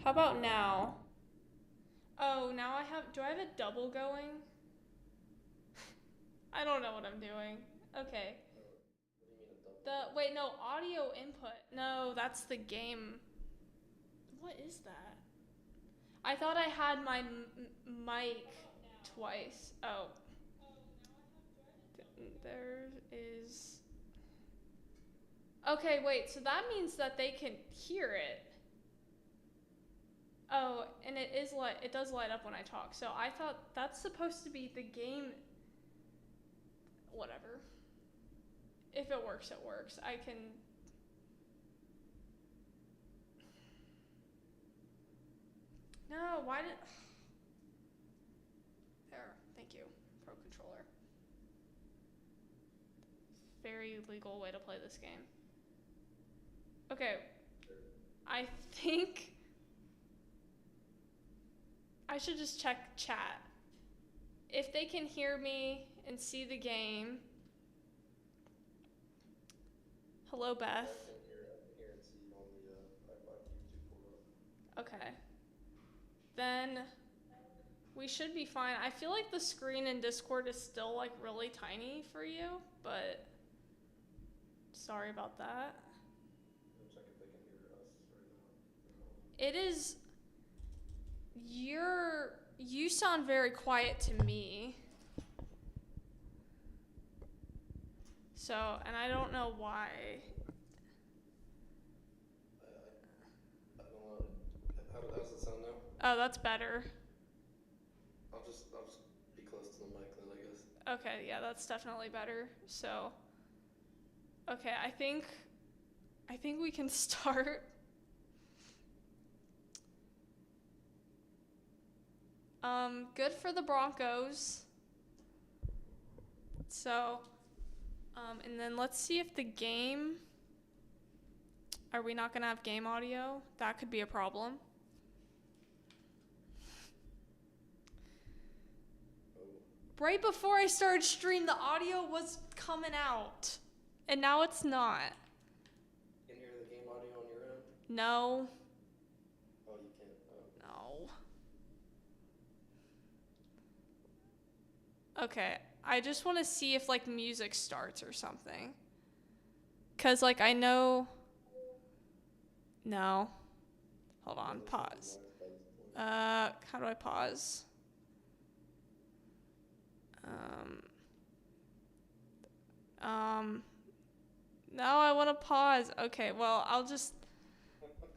How about now? Oh, now I have. Do I have a double going? I don't know what I'm doing. Okay. What do you mean a double The going? wait, no, audio input. No, that's the game. What is that? I thought I had my mic twice. Oh, there is. Okay, wait. So that means that they can hear it. Oh, and it is light. It does light up when I talk. So I thought that's supposed to be the game. Whatever. If it works, it works. I can. No, why did? There. Thank you, Pro Controller. Very legal way to play this game. Okay, I think I should just check chat. If they can hear me and see the game. Hello, Yeah, Beth. I can hear and see you on the I have YouTube pulled up. Okay. Then we should be fine. I feel like the screen in Discord is still like really tiny for you, but sorry about that. Go check if they can hear us right now. It is you sound very quiet to me. So, and I don't know why. I don't know. How's it sound now? Oh, that's better. I'll just be close to the mic then, I guess. Okay, yeah, that's definitely better. So, okay, I think we can start. Good for the Broncos. So, and then let's see if the game. Are we not gonna have game audio? That could be a problem. Oh, Right before I started stream, the audio was coming out, and now it's not. you can hear the game audio on your end? No, Oh, you can't. Oh. no. Okay, I just want to see if like music starts or something. Cause like I know. No. Hold Yeah, on. this should be Pause. live by this point. How do I pause? Um. Um. No, I want to pause. Okay, well I'll just.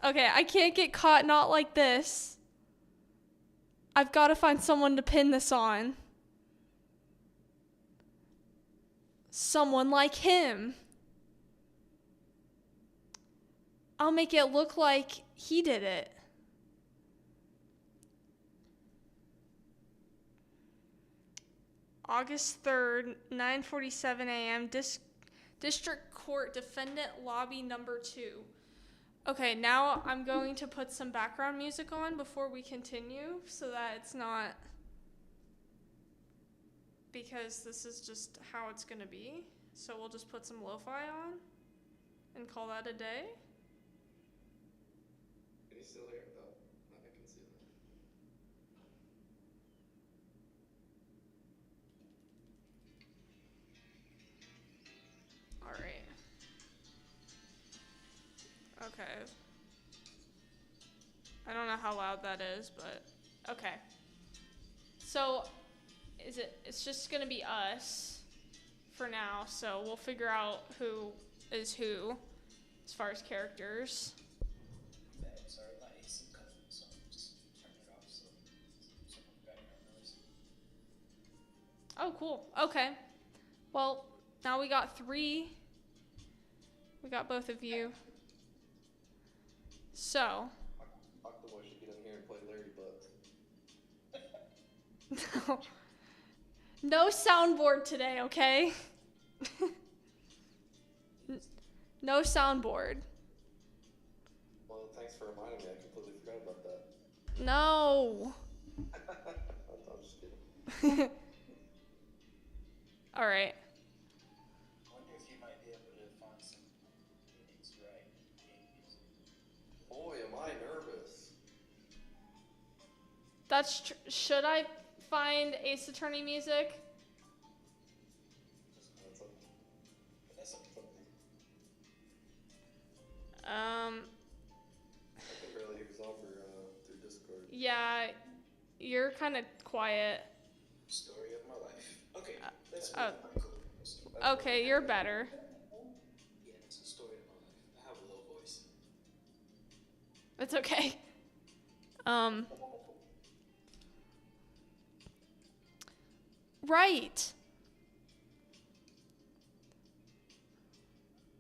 Okay, I can't get caught not like this. I've got to find someone to pin this on. Someone like him. I'll make it look like he did it. August 3rd, 9:47 a.m. District Court Defendant Lobby number 2. Okay, now I'm going to put some background music on before we continue so that it's not, because this is just how it's going to be. So we'll just put some lo-fi on and call that a day. Can you still hear it? Oh, I can see that. All right. Okay. I don't know how loud that is, but okay. So it's just going to be us for now, so we'll figure out who is who as far as characters. Sorry, my AC cut, so I'm just turning it off so some background noise. Oh, cool. Okay. Well, now we got 3. We got both of you. So. Octoboy should get in here and play Larry Butt. No. No soundboard today, okay? No soundboard. Well, thanks for reminding me. I completely forgot about that. No. I'm just kidding. All right. I wonder if you might be able to find some meanings right in game music. Boy, am I nervous. Should I find Ace Attorney music? That's something. I can barely hear Zomber through Discord. Yeah, you're kind of quiet. Story of my life. Okay, let's oh. move on. Cool. Let's do it. Okay, you're better. Yeah, it's a story of my life. I have a low voice. It's okay. Right.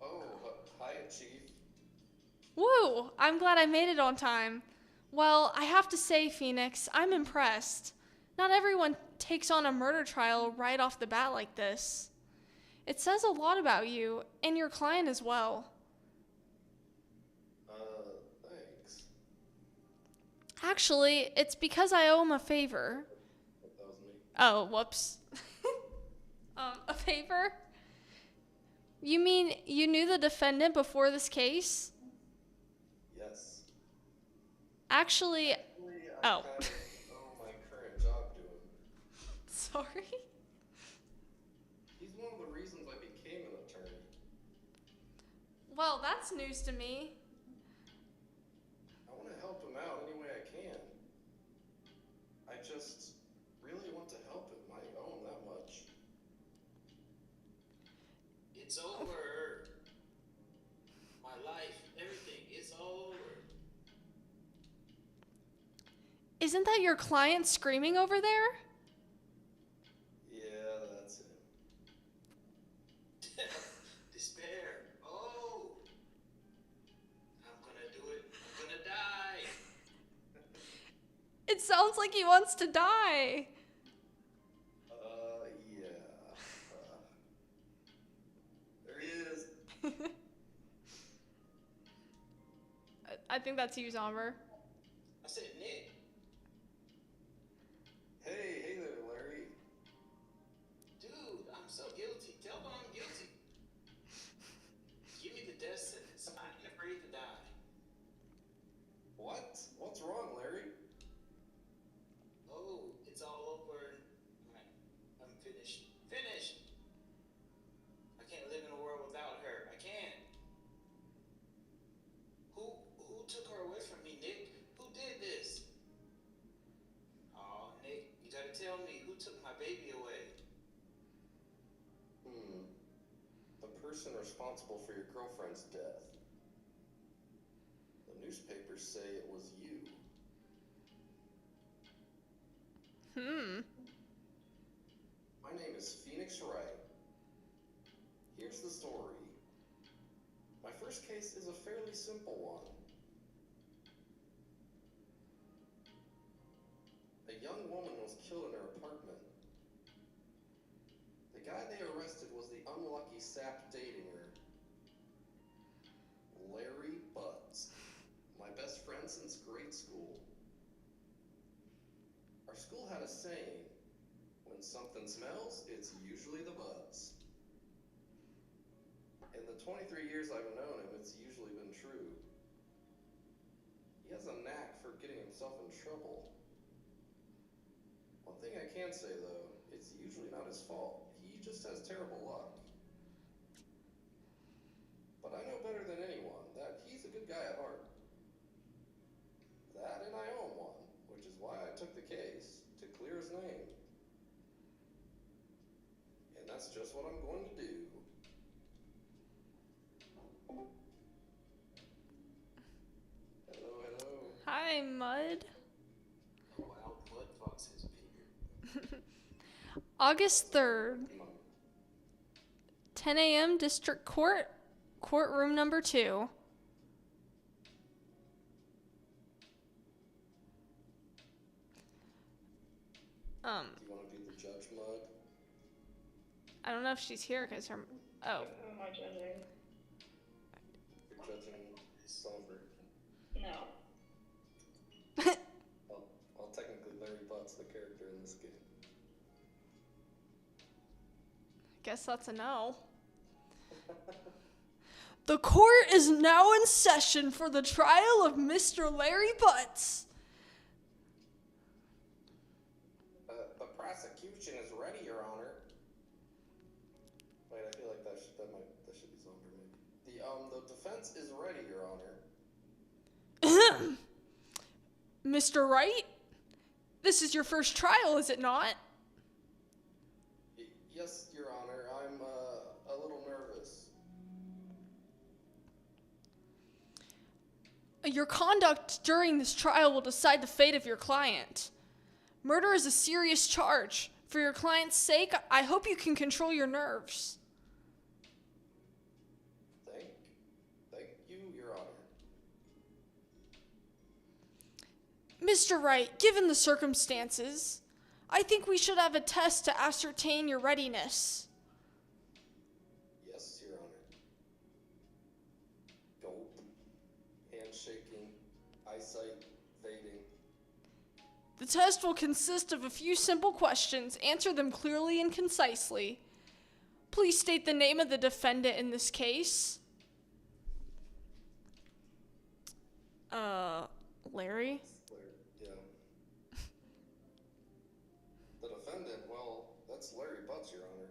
Oh, hi, Chief. Woo! I'm glad I made it on time. Well, I have to say, Phoenix, I'm impressed. Not everyone takes on a murder trial right off the bat like this. It says a lot about you, and your client as well. Thanks. Actually, it's because I owe him a favor. That was me. Oh, whoops. A favor? You mean you knew the defendant before this case? Yes. Actually, I Oh. kind of owe my current job to him. sorry. He's one of the reasons I became an attorney. Well, that's news to me. I want to help him out any way I can. I just really want to help him. I owe him that much. It's over. My life, everything, it's over. Isn't that your client screaming over there? Yeah, that's it. Despair. Oh. I'm gonna do it. I'm gonna die. It sounds like he wants to die. Yeah. There he is. I think that's you, Zomber. I said, Nick. Hey there, Larry. Dude, I'm so guilty. Tell them I'm guilty. Give me the death sentence. I ain't afraid to die. What? What's wrong, Larry? Oh, it's all over. I'm finished. Finished! I can't live in a world without her. I can't. Who took her away from me, Nick? Who did this? Oh, Nick, you gotta tell me who took my baby away. The person responsible for your girlfriend's death. The newspapers say it was you. My name is Phoenix Wright. Here's the story. My first case is a fairly simple one. A young woman was killed in her apartment. The guy they arrested was the unlucky sap dating her. Larry Butts. My best friend since grade school. Our school had a saying, when something smells, it's usually the butts. In the 23 years I've known him, it's usually been true. He has a knack for getting himself in trouble. One thing I can say though, it's usually not his fault. He just has terrible luck. But I know better than anyone that he's a good guy at heart. That and I owe him one, which is why I took the case, to clear his name. And that's just what I'm going to do. Hello. Hi, Mud. Oh, wow, Mud Fox has bigger. August 3rd, 10 a.m. District Court, courtroom number 2. Do you want to be the judge, Mud? I don't know if she's here because her. Oh. Who am I judging? You're judging Somber. No. Well, technically Larry Butt's the character in this game. Guess that's a no. The court is now in session for the trial of Mr. Larry Butts. prosecution is ready, Your Honor. Wait, I feel like that should be somber maybe. The defense is ready, Your Honor. Mr. Wright? This is your first trial, is it not? Yes, Your Honor. I'm a little nervous. Your conduct during this trial will decide the fate of your client. Murder is a serious charge. For your client's sake, I hope you can control your nerves. Thank you, Your Honor. Mr. Wright, given the circumstances, I think we should have a test to ascertain your readiness. Yes, Your Honor. Gulp. Handshaking. Eyesight fading. The test will consist of a few simple questions. Answer them clearly and concisely. Please state the name of the defendant in this case. Larry? Yeah. The defendant, well, that's Larry Butts, Your Honor.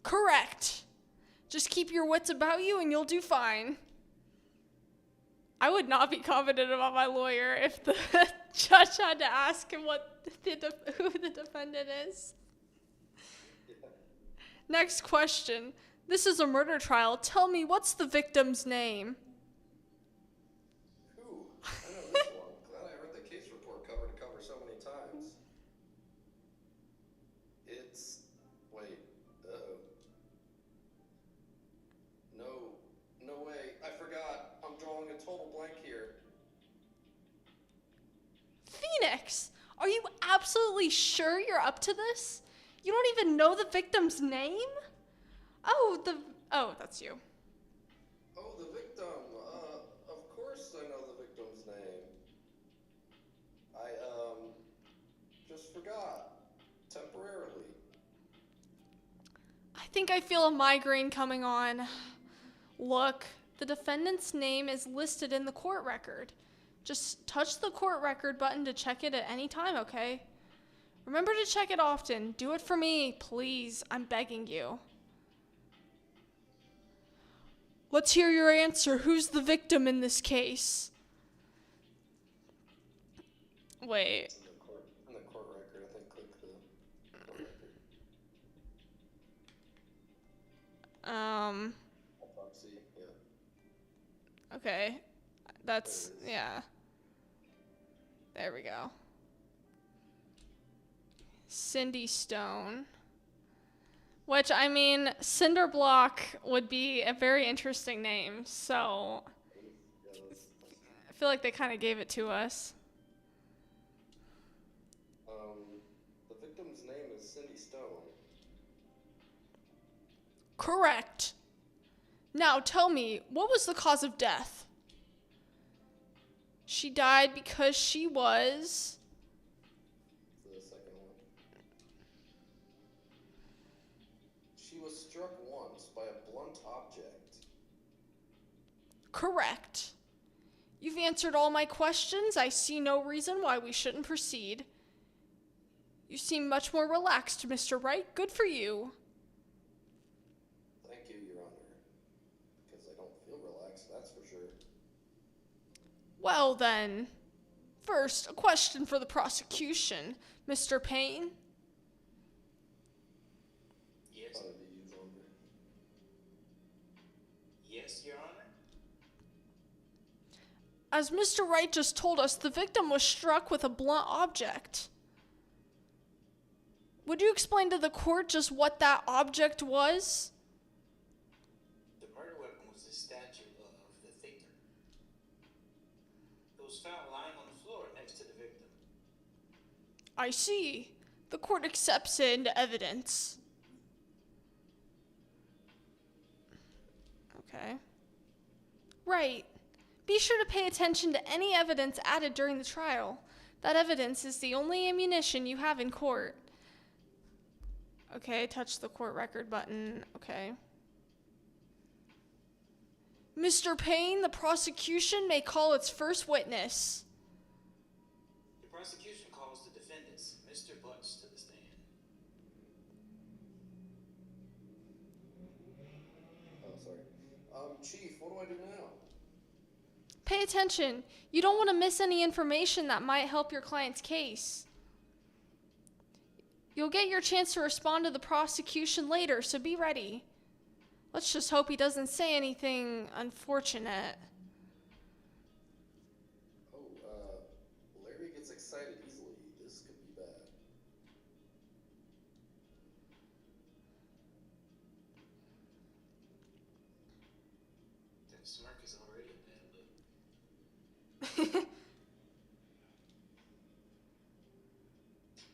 Correct. Just keep your wits about you and you'll do fine. I would not be confident about my lawyer if the judge had to ask him who the defendant is. Yeah. Next question. This is a murder trial. Tell me, what's the victim's name? Ooh, I know this one. Glad I read the case report cover to cover so many times. Wait, uh-oh. No way, I forgot. I'm drawing a total blank here. Phoenix, are you absolutely sure you're up to this? You don't even know the victim's name? Oh, that's you. Oh, the victim. Of course I know the victim's name. I, just forgot. Temporarily. I think I feel a migraine coming on. Look, the defendant's name is listed in the court record. Just touch the court record button to check it at any time, okay? Remember to check it often. Do it for me, please. I'm begging you. Let's hear your answer. Who's the victim in this case? Wait. It's in the court record. I think click the court record. Autopsy, yeah. Okay. That's, yeah. There we go. Cindy Stone. Which, I mean, Cinderblock would be a very interesting name, so I feel like they kind of gave it to us. The victim's name is Cindy Stone. Correct. Now, tell me, what was the cause of death? She died because she was... The second one. She was struck once by a blunt object. Correct. You've answered all my questions. I see no reason why we shouldn't proceed. You seem much more relaxed, Mr. Wright. Good for you. Thank you, Your Honor. Because I don't feel relaxed, that's for sure. Well then, first, a question for the prosecution. Mr. Payne? Yes. Thought it'd be you longer. Yes, Your Honor. As Mr. Wright just told us, the victim was struck with a blunt object. Would you explain to the court just what that object was? The murder weapon was the statue of the victim. It was found lying on the floor next to the victim. I see. The court accepts it into evidence. Okay. Right. Be sure to pay attention to any evidence added during the trial. That evidence is the only ammunition you have in court. Okay, touch the court record button. Okay. Mr. Payne, the prosecution may call its first witness. The prosecution calls the defendants, Mr. Chief, what do I do now? Pay attention. You don't want to miss any information that might help your client's case. You'll get your chance to respond to the prosecution later, so be ready. Let's just hope he doesn't say anything unfortunate. Larry gets excited easily. This could be bad. That smirk is already a bad look.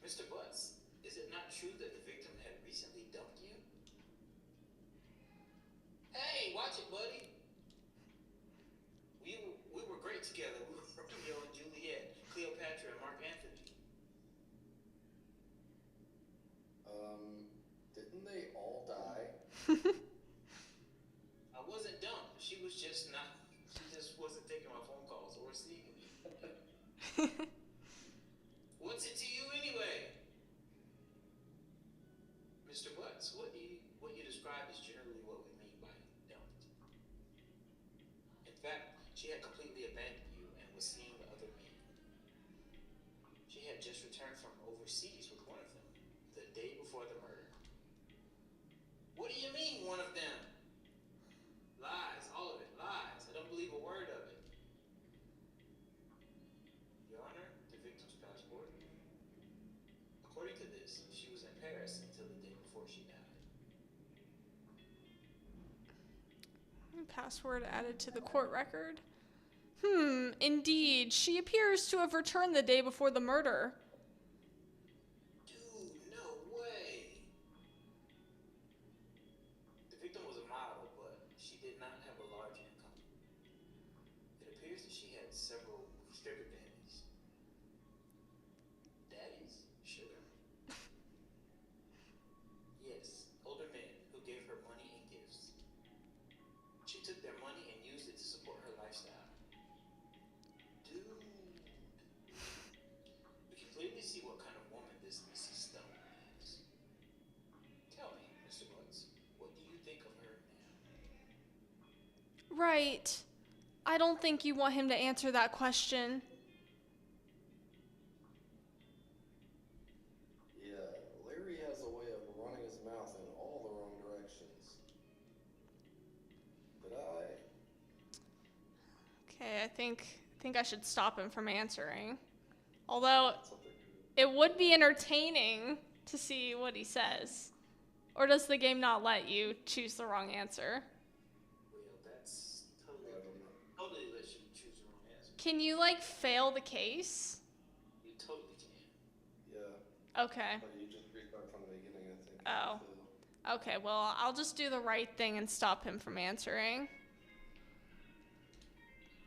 Mr. Butts, is it not true that the victim had recently dumped you? Hey, watch it, buddy. We were great together. We were Romeo and Juliet, Cleopatra and Mark Antony. Didn't they all die? I wasn't dumped. She just wasn't taking my phone calls or seeing me. What's it to you anyway? Mr. Butts, what you describe is generally what we mean by dumped. In fact, she had completely abandoned you and was seeing other men. She had just returned from overseas with one of them, the day before the murder. What do you mean, one of them? Lies, all of it, lies. I don't believe a word of it. Your Honor, the victim's passport. According to this, she was in Paris until the day before she died. Password added to the court record. Indeed. She appears to have returned the day before the murder. Dude, no way. The victim was a model, but she did not have a large income. It appears that she had several sugar daddies. Daddies? Sugar? Yes, older men who gave her money and gifts. She took their money and used it to support her lifestyle. Dude. We can clearly see what kind of woman this Mrs. Stone is. Tell me, Mr. Butts, what do you think of her now? Right. I don't think you want him to answer that question. Yeah, Larry has a way of running his mouth in all the wrong directions. Did I? Okay, I think I should stop him from answering. Although Something. it would be entertaining to see what he says. Or does the game not let you choose the wrong answer? Well, that's totally lets you choose your own answer. Can you fail the case? You totally can. Yeah. Okay. But you just restart from the beginning, I think. Oh. Okay, well, I'll just do the right thing and stop him from answering.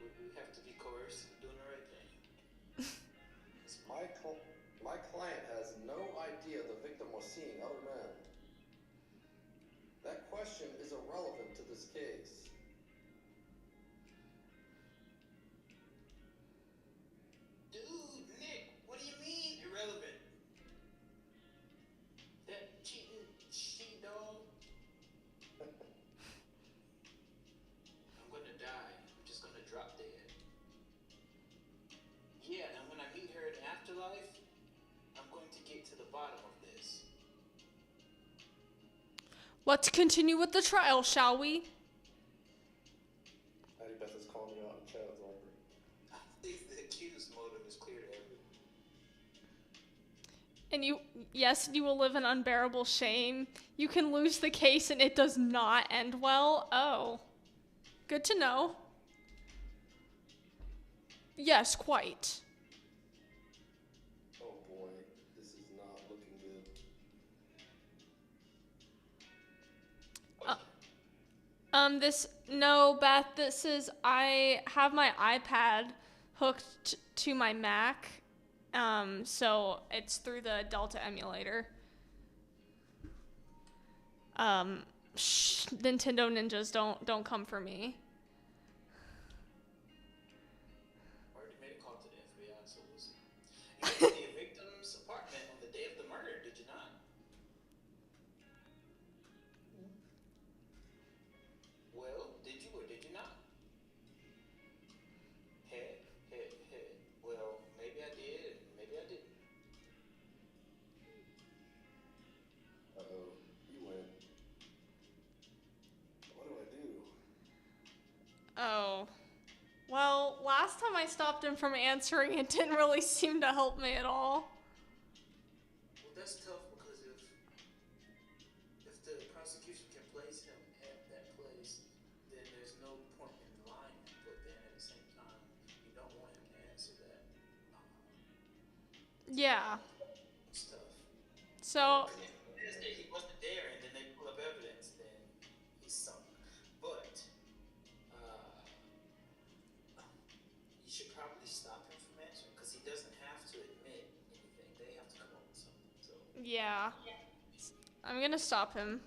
We have to be coerced in doing the right thing. My client has no idea the victim was seeing other men. That question is irrelevant to this case. Dude, Nick, what do you mean irrelevant? That cheating she-dog? I'm gonna die. I'm just gonna drop dead. Yeah, and when I meet her in the afterlife, I'm going to get to the bottom of this. Let's continue with the trial, shall we? Addie Beth is calling you out in chat with Larry. I think the accused's motive is clear to everyone. And you will live in unbearable shame. You can lose the case and it does not end well. Oh, good to know. Yes, quite. Oh boy, this is not looking good. No, Beth, I have my iPad hooked to my Mac, so it's through the Delta emulator. Nintendo ninjas, don't come for me. I already made a call to the FBI, so we'll see. You went to the victim's apartment on the day of the murder, did you not? Well, did you I stopped him from answering, it didn't really seem to help me at all. Well, that's tough because if the prosecution can place him at that place, then there's no point in lying. But then at the same time, you don't want him to answer that. Yeah. It's tough. So, If he wasn't there and then they pull up evidence, then he's sunk. But you should probably stop him from answering because he doesn't have to admit anything. They have to come up with something. So yeah. I'm gonna stop him.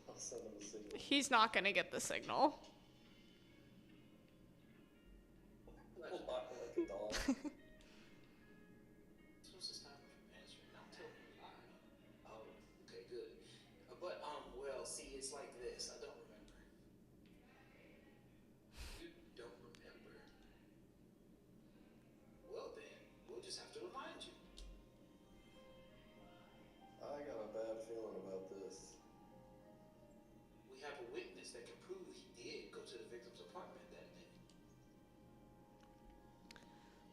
I'll send him a signal. He's not gonna get the signal. Like a dog. supposed to stop him from answering. Now tell him to lie. Oh, okay, good. But well, see, it's like this. I don't remember. You don't remember. Well then, we'll just have to remind you. I got a bad feeling about this. We have a witness that can prove he did go to the victim's apartment that day.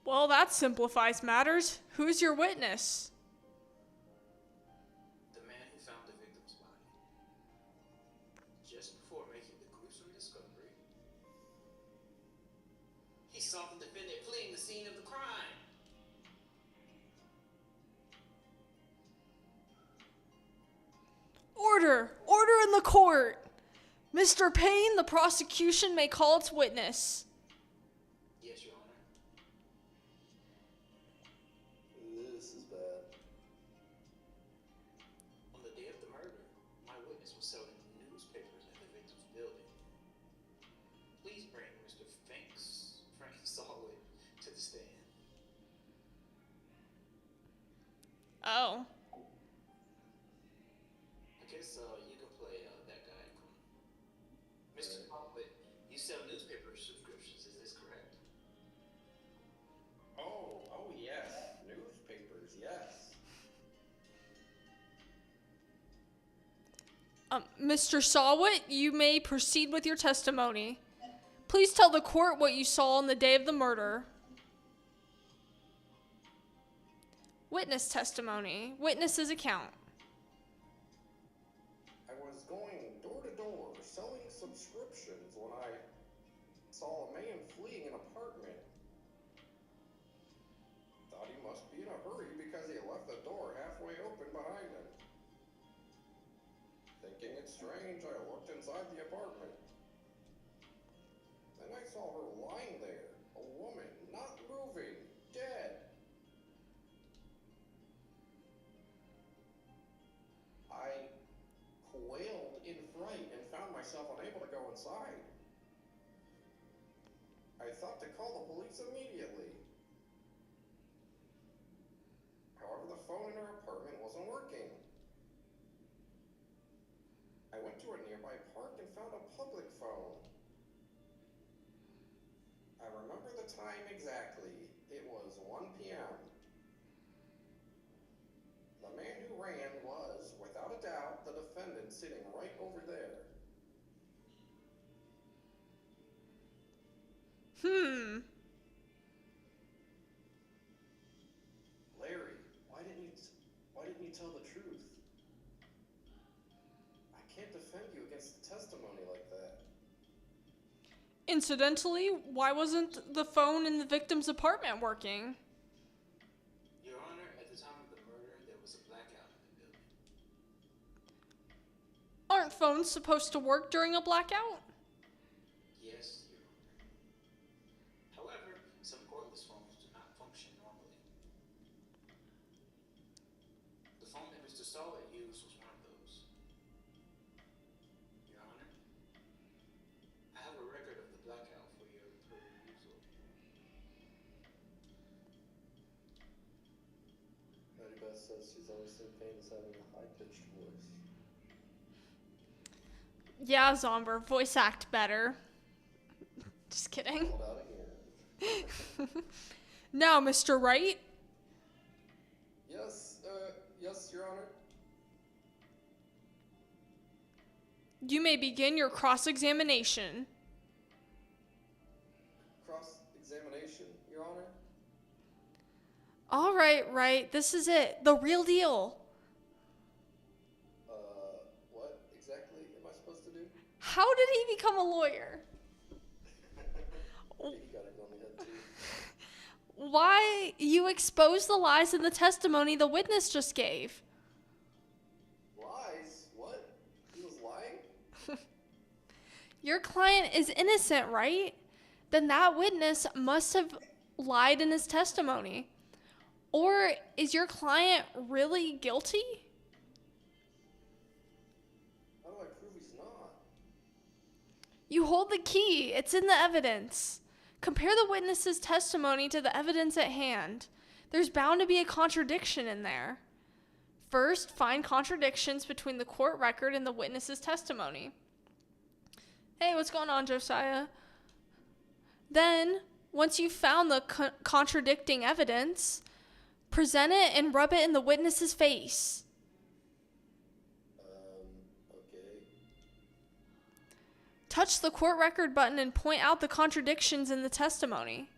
Well, that simplifies matters. Who's your witness? The man who found the victim's body. Just before making the gruesome discovery, he saw the defendant fleeing the scene of the crime. Order! Order in the court! Mr. Payne, the prosecution may call its witness. Yes, Your Honor. This is bad. On the day of the murder, my witness was selling newspapers at the victim's building. Please bring Mr. Frank Solid to the stand. Oh. I guess you can play that guy. Mr. Solid, you sell newspaper subscriptions, is this correct? Oh yes. Newspapers, yes. Mr. Sawit, you may proceed with your testimony. Please tell the court what you saw on the day of the murder. Witness testimony. Witness's account. I was going door to door selling subscriptions when I saw a man fleeing an apartment. Thought he must be in a hurry because he left the door halfway open behind him. Thinking it's strange, I looked inside the apartment. Then I saw her lying there, a woman, not moving, dead. I quailed in fright and found myself unable to go inside. I thought to call the police immediately. However, the phone in her apartment wasn't working. I went to a nearby park and found a public phone. I remember the time exactly. It was 1 p.m. The man who ran was, without a doubt, the defendant sitting right over there. Larry, why didn't you tell the truth? I can't defend you against the testimony like that. Incidentally, why wasn't the phone in the victim's apartment working? Your Honor, at the time of the murder, there was a blackout in the building. Aren't phones supposed to work during a blackout? Yes, Your Honor. However, some cordless phones do not function normally. The phone that Mr. Solid used was one of those. Your Honor, I have a record of the blackout for your perusal. Betty Beth says she's always seen Payne as having a high-pitched voice. Yeah, Zomber, voice act better. Just kidding. Hold out of here. Now, Mr. Wright, Yes, Your Honor. you may begin your cross-examination. All right, right. This is it. The real deal. What exactly am I supposed to do? How did he become a lawyer? Maybe he got it on the head too. Why you expose the lies in the testimony the witness just gave? Lies? What? He was lying? Your client is innocent, right? Then that witness must have lied in his testimony. Or is your client really guilty? How do I prove he's not? You hold the key. It's in the evidence. Compare the witness's testimony to the evidence at hand. There's bound to be a contradiction in there. First, find contradictions between the court record and the witness's testimony. Hey, what's going on, Josiah? Then, once you've found the contradicting evidence, present it and rub it in the witness's face. Okay. Touch the court record button and point out the contradictions in the testimony.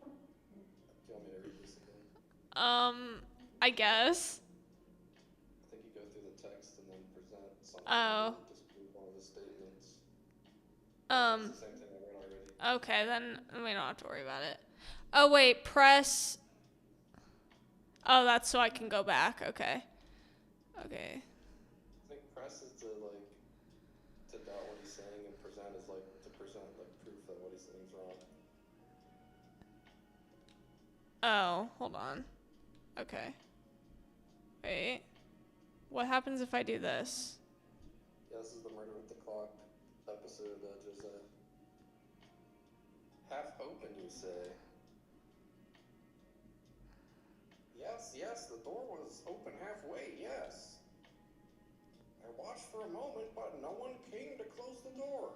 Do you want me to read this again? I guess. I think you go through the text and then present something Oh. and disprove one of the statements. It's the same thing I read already. Okay, then we don't have to worry about it. Oh, wait, press. Oh, that's so I can go back. Okay. Okay. I think press is to doubt what he's saying, and present is to present proof that what he's saying is wrong. Oh, hold on. Okay. Wait. What happens if I do this? Yeah, this is the Murder with the Clock episode, Josiah. Half open, you say? Yes, the door was open halfway, yes. I watched for a moment, but no one came to close the door.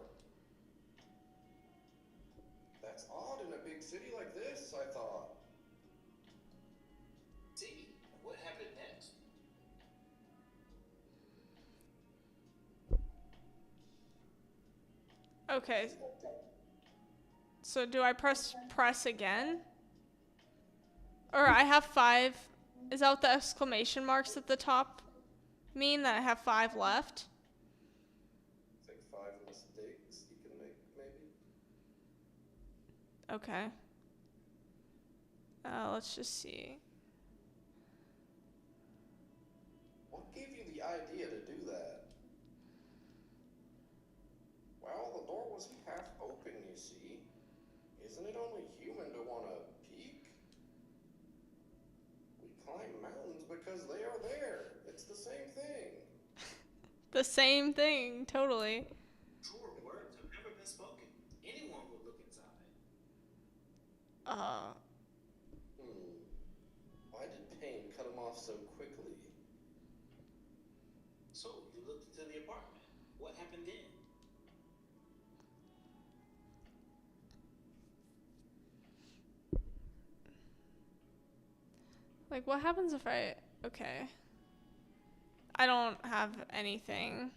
That's odd in a big city like this, I thought. See, what happened next? Okay. So do I press again? Or I have 5. Is that what the exclamation marks at the top mean? That I have 5 left? It's like 5 mistakes you can make, maybe? Okay. Let's just see. What gave you the idea to do that? Well, the door was half open, you see. Isn't it only human to want to peek? We climb mountains because they are there. It's the same thing. The same thing, totally. Truer words have never been spoken. Anyone would look inside. Why did Payne cut him off so quickly? So, you looked into the apartment. What happened then? Like, what happens if I... Okay. I don't have anything.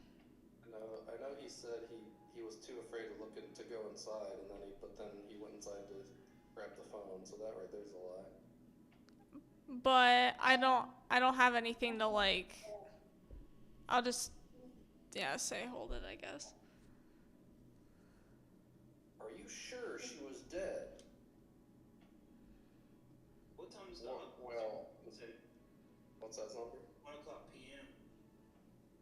I know he said he was too afraid to to go inside, and then he went inside to grab the phone, so that right there's a lie. But I don't have anything to, like... I'll just... Yeah, say hold it, I guess. Are you sure she was dead? What time is it? Well, what's that number? 1 o'clock p.m.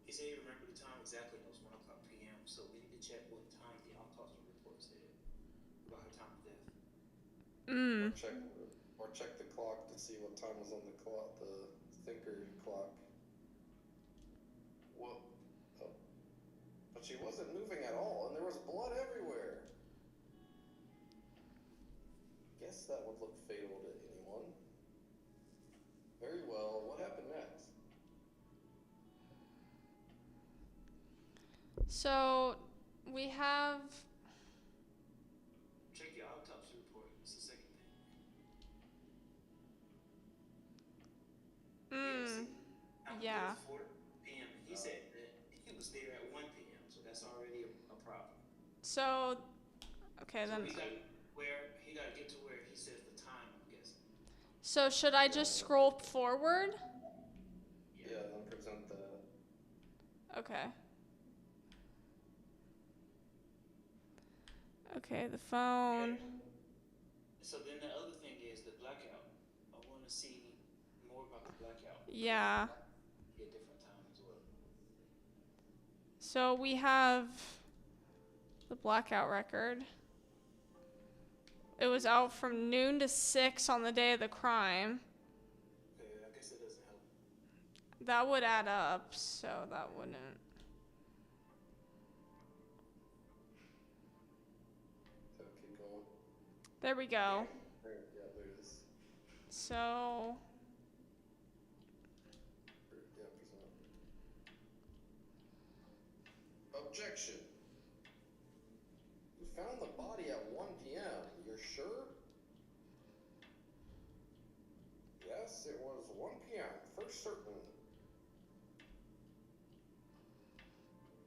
He said he remembered the time exactly, and it was 1 o'clock p.m., so we need to check what time the autopsy report said about her time of death. Or check the clock to see what time was on the clock, the thinker clock. Well, but she wasn't moving at all, and there was blood everywhere. Guess that would look fatal to anyone. Very well, what happened next? So, we have... Check your autopsy report. It's the second thing. Yeah. 4 p.m. He said that was there at 1 p.m., so that's already a problem. So, okay, So then. he got to get to where he says the time, I'm guessing. So should I just scroll forward? Yeah, then present that. Okay. Okay, the phone. So then the other thing is the blackout. I want to see more about the blackout. Yeah. Be a different time as well. So we have the blackout record. It was out from noon to 6 on the day of the crime. Okay, I guess it doesn't help. That would add up, so that wouldn't. So keep going. There we go. There, yeah, there it is. So, Yeah, present. Objection. You found the body at 1 p.m. You're sure? Yes, it was 1 p.m. for certain.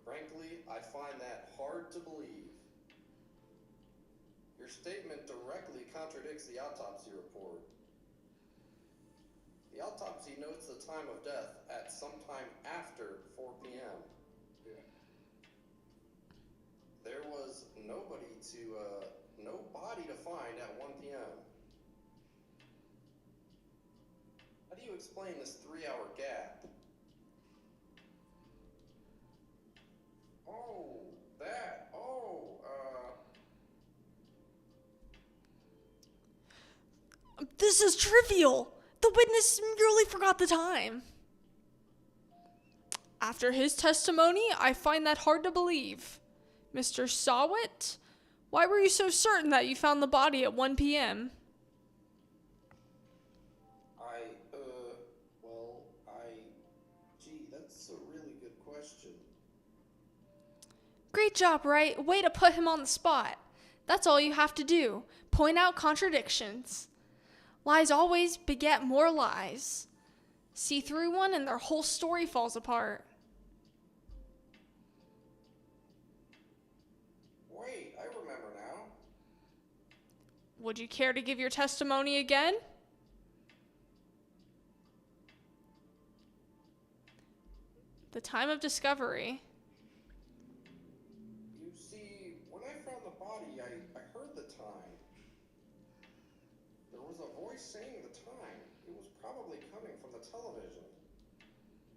Frankly, I find that hard to believe. Your statement directly contradicts the autopsy report. The autopsy notes the time of death at sometime after 4 p.m. Yeah. There was no body to find at 1 p.m. How do you explain this 3-hour gap? this is trivial. The witness merely forgot the time. After his testimony, I find that hard to believe. Mr. Sawit, why were you so certain that you found the body at 1 p.m.? Gee, that's a really good question. Great job, Wright. Way to put him on the spot. That's all you have to do. Point out contradictions. Lies always beget more lies. See through one and their whole story falls apart. Wait, I remember now. Would you care to give your testimony again? The time of discovery. You see, when I found the body, I heard the time. There was a voice saying the time. It was probably coming from the television.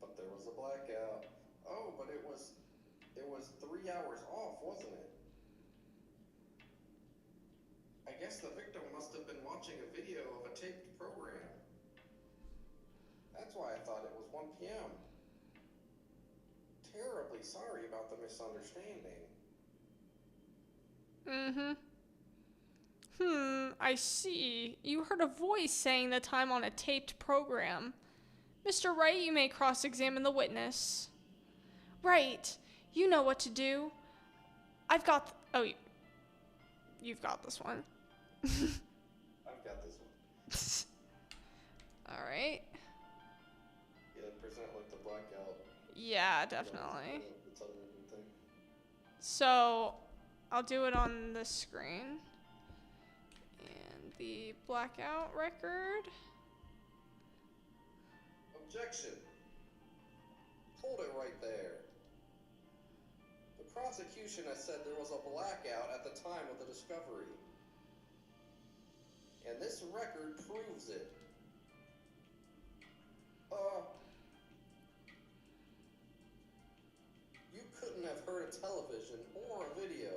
But there was a blackout. Oh, but it was 3 hours off, wasn't it? I guess the victim must have been watching a video of a taped program. That's why I thought it was 1 p.m. Terribly sorry about the misunderstanding. I see. You heard a voice saying the time on a taped program. Mr. Wright, you may cross-examine the witness. Right. You know what to do. I've got... you've got this one. I've got this one. All right. Yeah, present like the blackout. Yeah, definitely. The television thing. So, I'll do it on the screen. And the blackout record. Objection. Hold it right there. The prosecution has said there was a blackout at the time of the discovery. And this record proves it. You couldn't have heard a television or a video.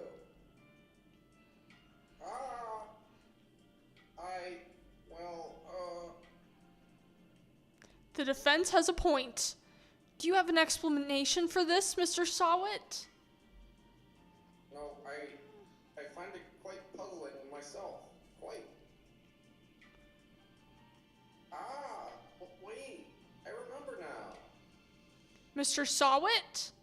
The defense has a point. Do you have an explanation for this, Mr. Sawit? No, I find it quite puzzling myself. Quite. Wait, I remember now. Mr. Sawit?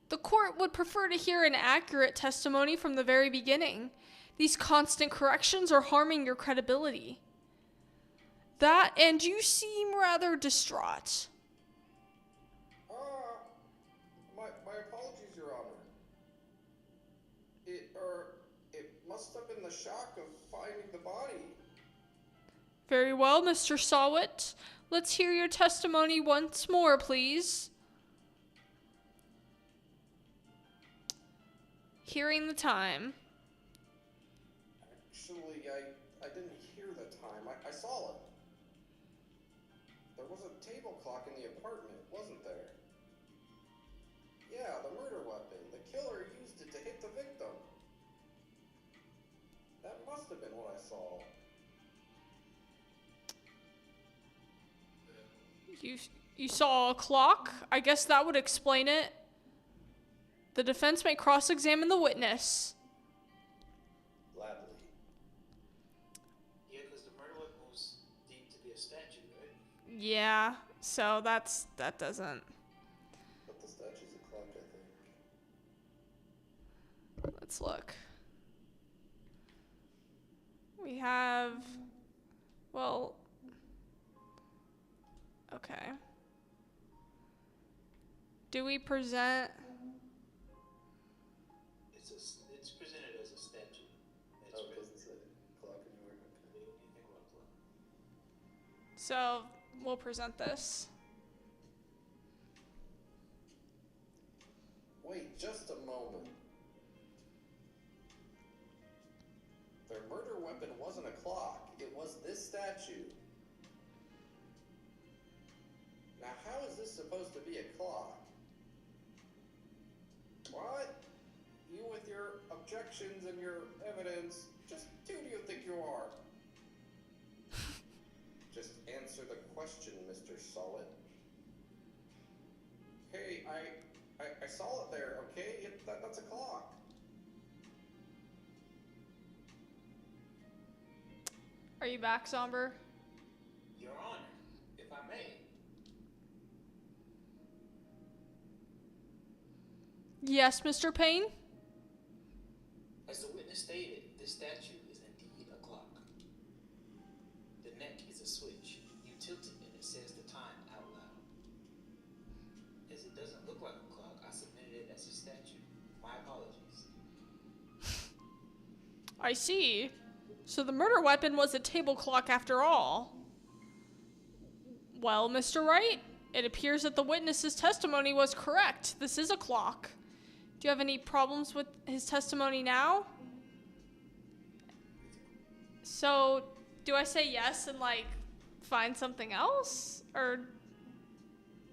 The court would prefer to hear an accurate testimony from the very beginning. These constant corrections are harming your credibility. That, and you seem rather distraught. My must have been the shock of finding the body. Very well, Mr. Sawit. Let's hear your testimony once more, please. Hearing the time. Actually, I didn't hear the time. I saw it. There was a table clock in the apartment, wasn't there? Yeah, the murder weapon. The killer used it to hit the victim. That must have been what I saw. You saw a clock? I guess that would explain it. The defense may cross-examine the witness. Gladly. Yeah, because the murder weapon was deemed to be a statue, right? Yeah, so that doesn't. But the statue's a clock, I think. Let's look. We have, well, okay. Do we present? It's presented as a statue. It's Oh, it doesn't say clock anywhere. Okay. What do you think about clock? So we'll present this. Wait just a moment. Their murder weapon wasn't a clock. It was this statue. Now, how is this supposed to be a clock? What? You with your objections and your evidence, just who do you think you are? Just answer the question, Mr. Solid. Hey, I saw it there, okay? That's a clock. Are you back, Somber? Your Honor, if I may. Yes, Mr. Payne? As the witness stated, this statue is indeed a clock. The neck is a switch. You tilt it and it says the time out loud. As it doesn't look like a clock, I submitted it as a statue. My apologies. I see. So the murder weapon was a table clock after all. Well, Mr. Wright, it appears that the witness's testimony was correct. This is a clock. Do you have any problems with his testimony now? So, do I say yes and, like, find something else? Or...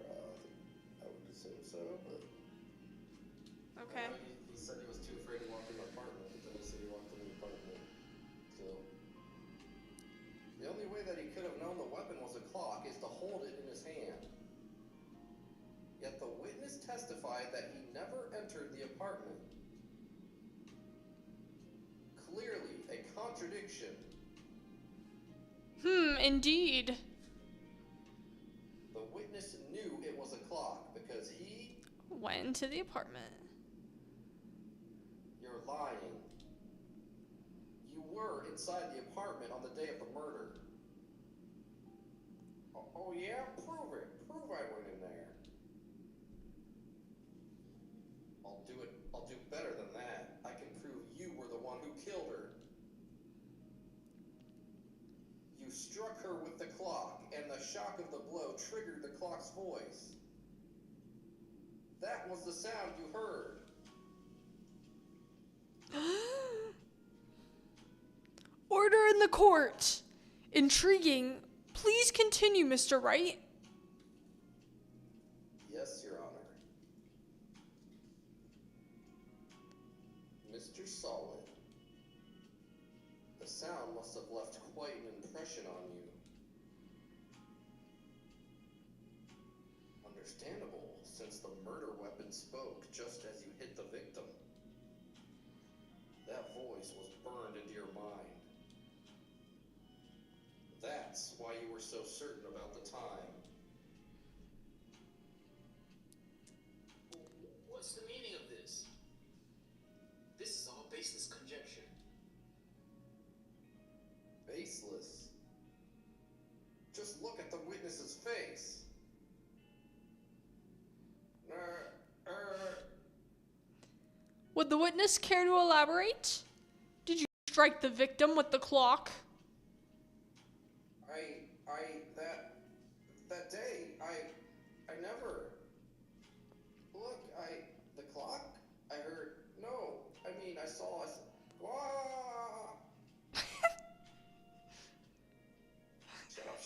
I would assume so, but... Okay. He said he was too afraid to walk in the apartment, but then he said he walked in the apartment. So... The only way that he could have known the weapon was a clock is to hold it in his hand. Yet the witness testified that he never entered the apartment. Clearly, a contradiction. Indeed. The witness knew it was a clock because he... Went into the apartment. You're lying. You were inside the apartment on the day of the murder. Oh yeah? Prove it. Prove I went in there. I'll do better than that. I can prove you were the one who killed her. You struck her with the clock, and the shock of the blow triggered the clock's voice. That was the sound you heard. Order in the court. Intriguing. Please continue, Mr. Wright. Yes, Your Honor. Mr. Solid, the sound must have left quite an impression on you. Understandable, since the murder weapon spoke just as you hit the victim. That voice was burned into your mind. That's why you were so certain about the time. What's the meaning of this? This is all baseless conjecture. Baseless? Just look at the witness's face. Would the witness care to elaborate? strike the victim with the clock. That day, I never. Look, the clock, I heard, no, I mean, I saw, wah! Shut up,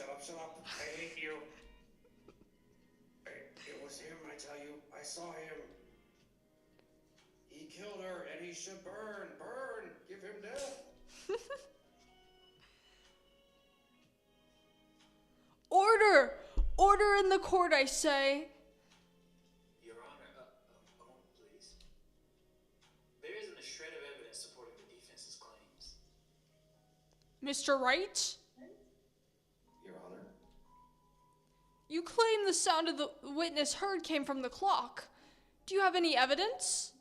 I hate you. It was him, I tell you, I saw him. He killed her, and he should burn, give him death. Order! Order in the court, I say. Your Honor, a moment, please. There isn't a shred of evidence supporting the defense's claims. Mr. Wright? Your Honor? You claim the sound of the witness heard came from the clock. Do you have any evidence?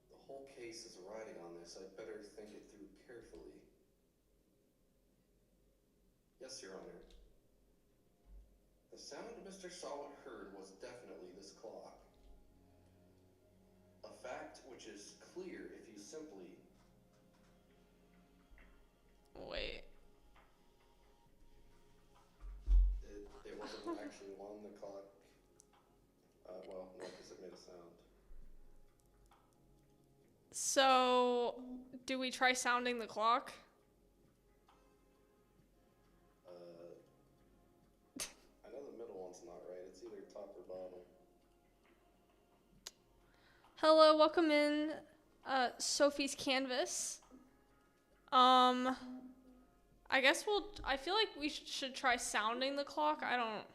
The whole case is riding on this. I'd better think it through carefully. Yes, Your Honor. The sound Mr. Sawit heard was definitely this clock. A fact which is clear if you simply... Wait. It wasn't actually on the clock. Well, no, because it made a sound. So, do we try sounding the clock? I know the middle one's not right. It's either top or bottom. Hello, welcome in, Sophie's Canvas. I guess I feel like we should try sounding the clock. I don't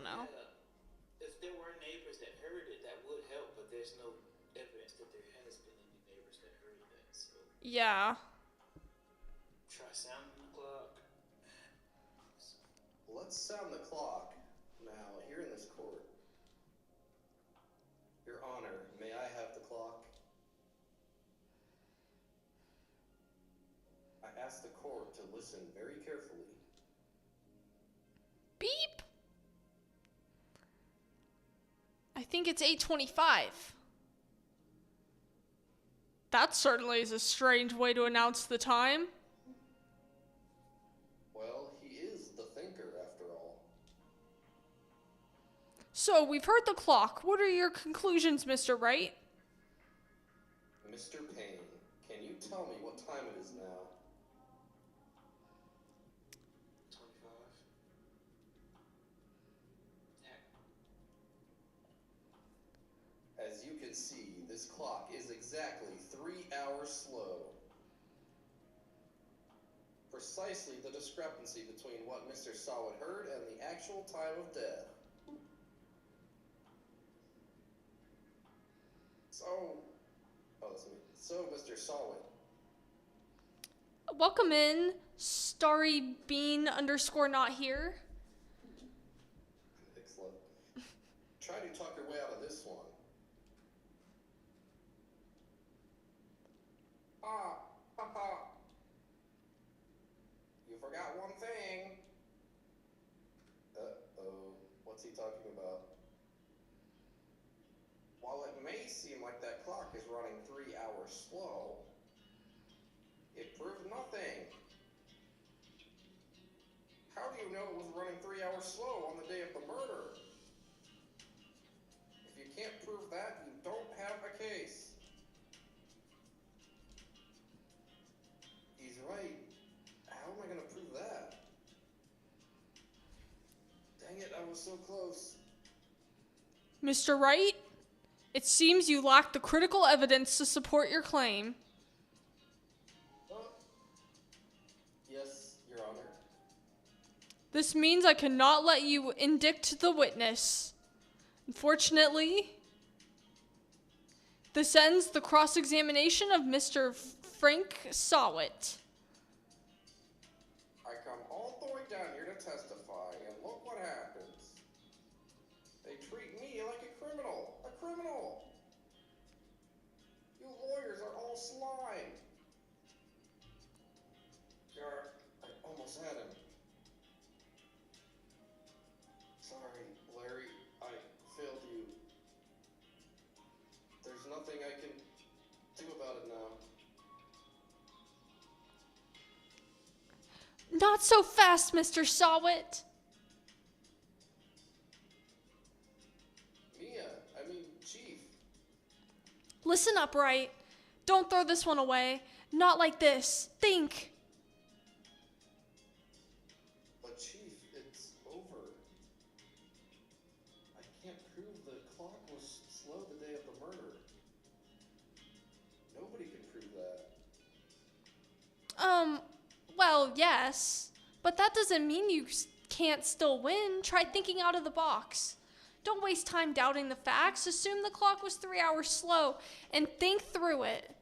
know. If there were neighbors that heard it, that would help, but there's no evidence that there has been any neighbors that heard that, so. Yeah. Try sounding the clock. Let's sound the clock now here in this court. Your Honor, may I have the clock? I ask the court to listen very carefully. Beep. I think it's 8:25. That certainly is a strange way to announce the time. Well, he is the thinker, after all. So, we've heard the clock. What are your conclusions, Mr. Wright? Mr. Payne, can you tell me what time it is now? 25. As you can see, this clock is exactly 3 hours slow. Precisely the discrepancy between what Mr. Sawit heard and the actual time of death. So, Mr. Sawit. Welcome in, Starry Bean _ not here. Excellent. Try to talk your way out of this one. You forgot one thing. Uh-oh. What's he talking about? While it may seem like that clock is running 3 hours slow, it proved nothing. How do you know it was running 3 hours slow on the day of the murder? If you can't prove that, you don't have a case. He's right. How am I going to prove that? Dang it, I was so close. Mr. Wright, it seems you lack the critical evidence to support your claim. Yes, Your Honor. This means I cannot let you indict the witness. Unfortunately, this ends the cross-examination of Mr. Frank Sawit. I come all the way down here to testify, and look what happens. They treat me like a criminal. A criminal! You lawyers are all slime. I almost had him. Sorry, Larry. I failed you. There's nothing I can do about it now. Not so fast, Mr. Sawit. Chief. Listen up, Wright. Don't throw this one away. Not like this. Think. But Chief, it's over. I can't prove the clock was slow the day of the murder. Nobody can prove that. Well, yes. But that doesn't mean you can't still win. Try thinking out of the box. Don't waste time doubting the facts. Assume the clock was 3 hours slow and think through it.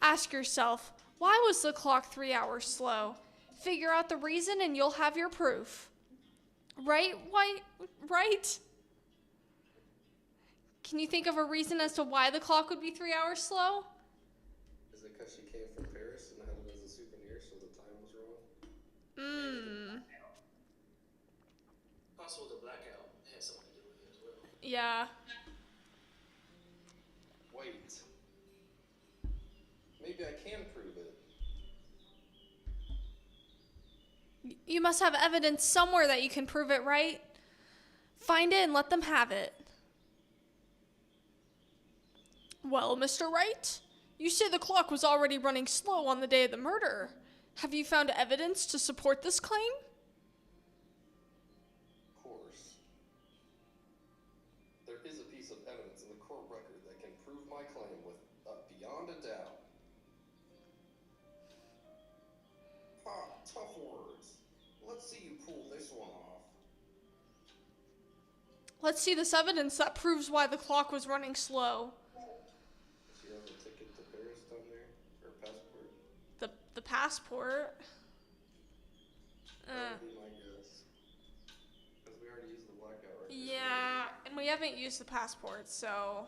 Ask yourself, why was the clock 3 hours slow? Figure out the reason and you'll have your proof. Right? Why? Right? Can you think of a reason as to why the clock would be 3 hours slow? Is it because she came from Paris and had it as a souvenir, so the time was wrong? Possible the blackout had something to do with it as well. Yeah. Wait. Maybe I can prove it. You must have evidence somewhere that you can prove it, right? Find it and let them have it. Well, Mr. Wright, you say the clock was already running slow on the day of the murder. Have you found evidence to support this claim? Of course. There is a piece of evidence in the court record that can prove my claim with beyond a doubt. Tough words. Let's see you pull this one off. Let's see this evidence that proves why the clock was running slow. Does she have a ticket to Paris down there? Or passport? The passport? That would be my guess. Because we already used the blackout right there. Yeah, and we haven't used the passport, so...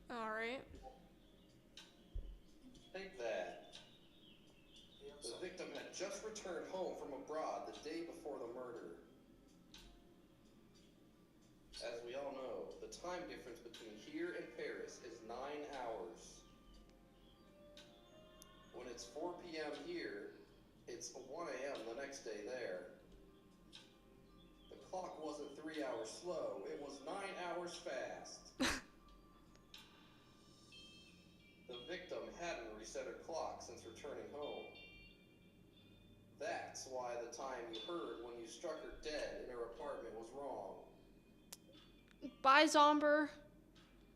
Alright. Take that. The victim had just returned home from abroad the day before the murder. As we all know, the time difference between here and Paris is 9 hours. When it's 4 p.m. here, it's 1 a.m. the next day there. The clock wasn't 3 hours slow, it was 9 hours fast. The victim hadn't reset her clock since returning home. That's why the time you heard when you struck her dead in her apartment was wrong. Bye, Zomber.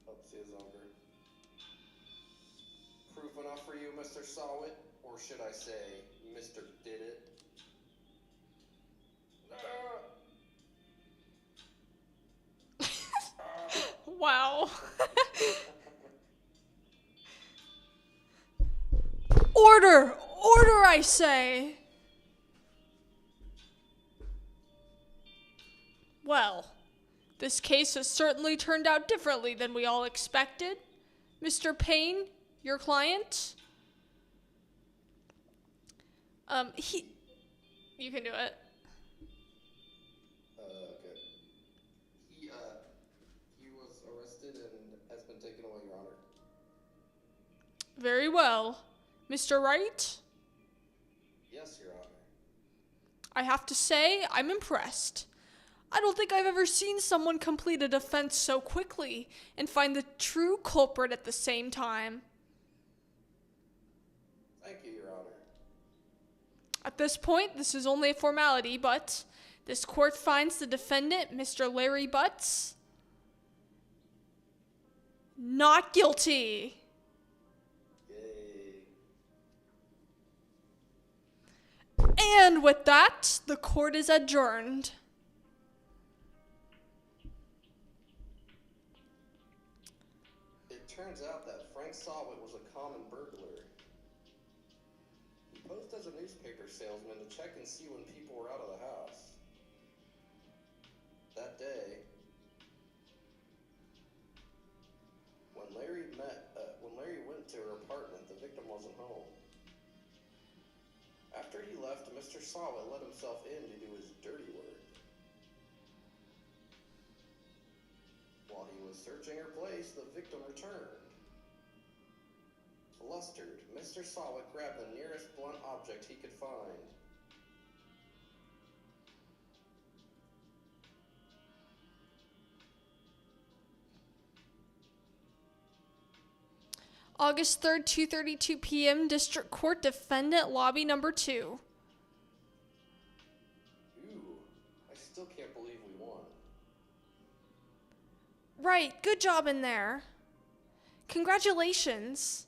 Hope to see you, Zomber. Proof enough for you, Mr. Sawit? Or should I say, Mr. Did It? Wow. Order! Order, I say! Well, this case has certainly turned out differently than we all expected. Mr. Payne, your client? You can do it. Okay. He was arrested and has been taken away, Your Honor. Very well. Mr. Wright? Yes, Your Honor. I have to say, I'm impressed. I don't think I've ever seen someone complete a defense so quickly and find the true culprit at the same time. Thank you, Your Honor. At this point, this is only a formality, but this court finds the defendant, Mr. Larry Butts, not guilty. Yay. And with that, the court is adjourned. It turns out that Frank Sawit was a common burglar. He posed as a newspaper salesman to check and see when people were out of the house. That day, when Larry went to her apartment, the victim wasn't home. After he left, Mr. Sawit let himself in to do his dirty work. While he was searching her place, the victim returned. Flustered, Mr. Solid grabbed the nearest blunt object he could find. August 3rd, 2:32 p.m., District Court, Defendant, Lobby number 2. Ooh, I still can't believe we won. Right, good job in there. Congratulations.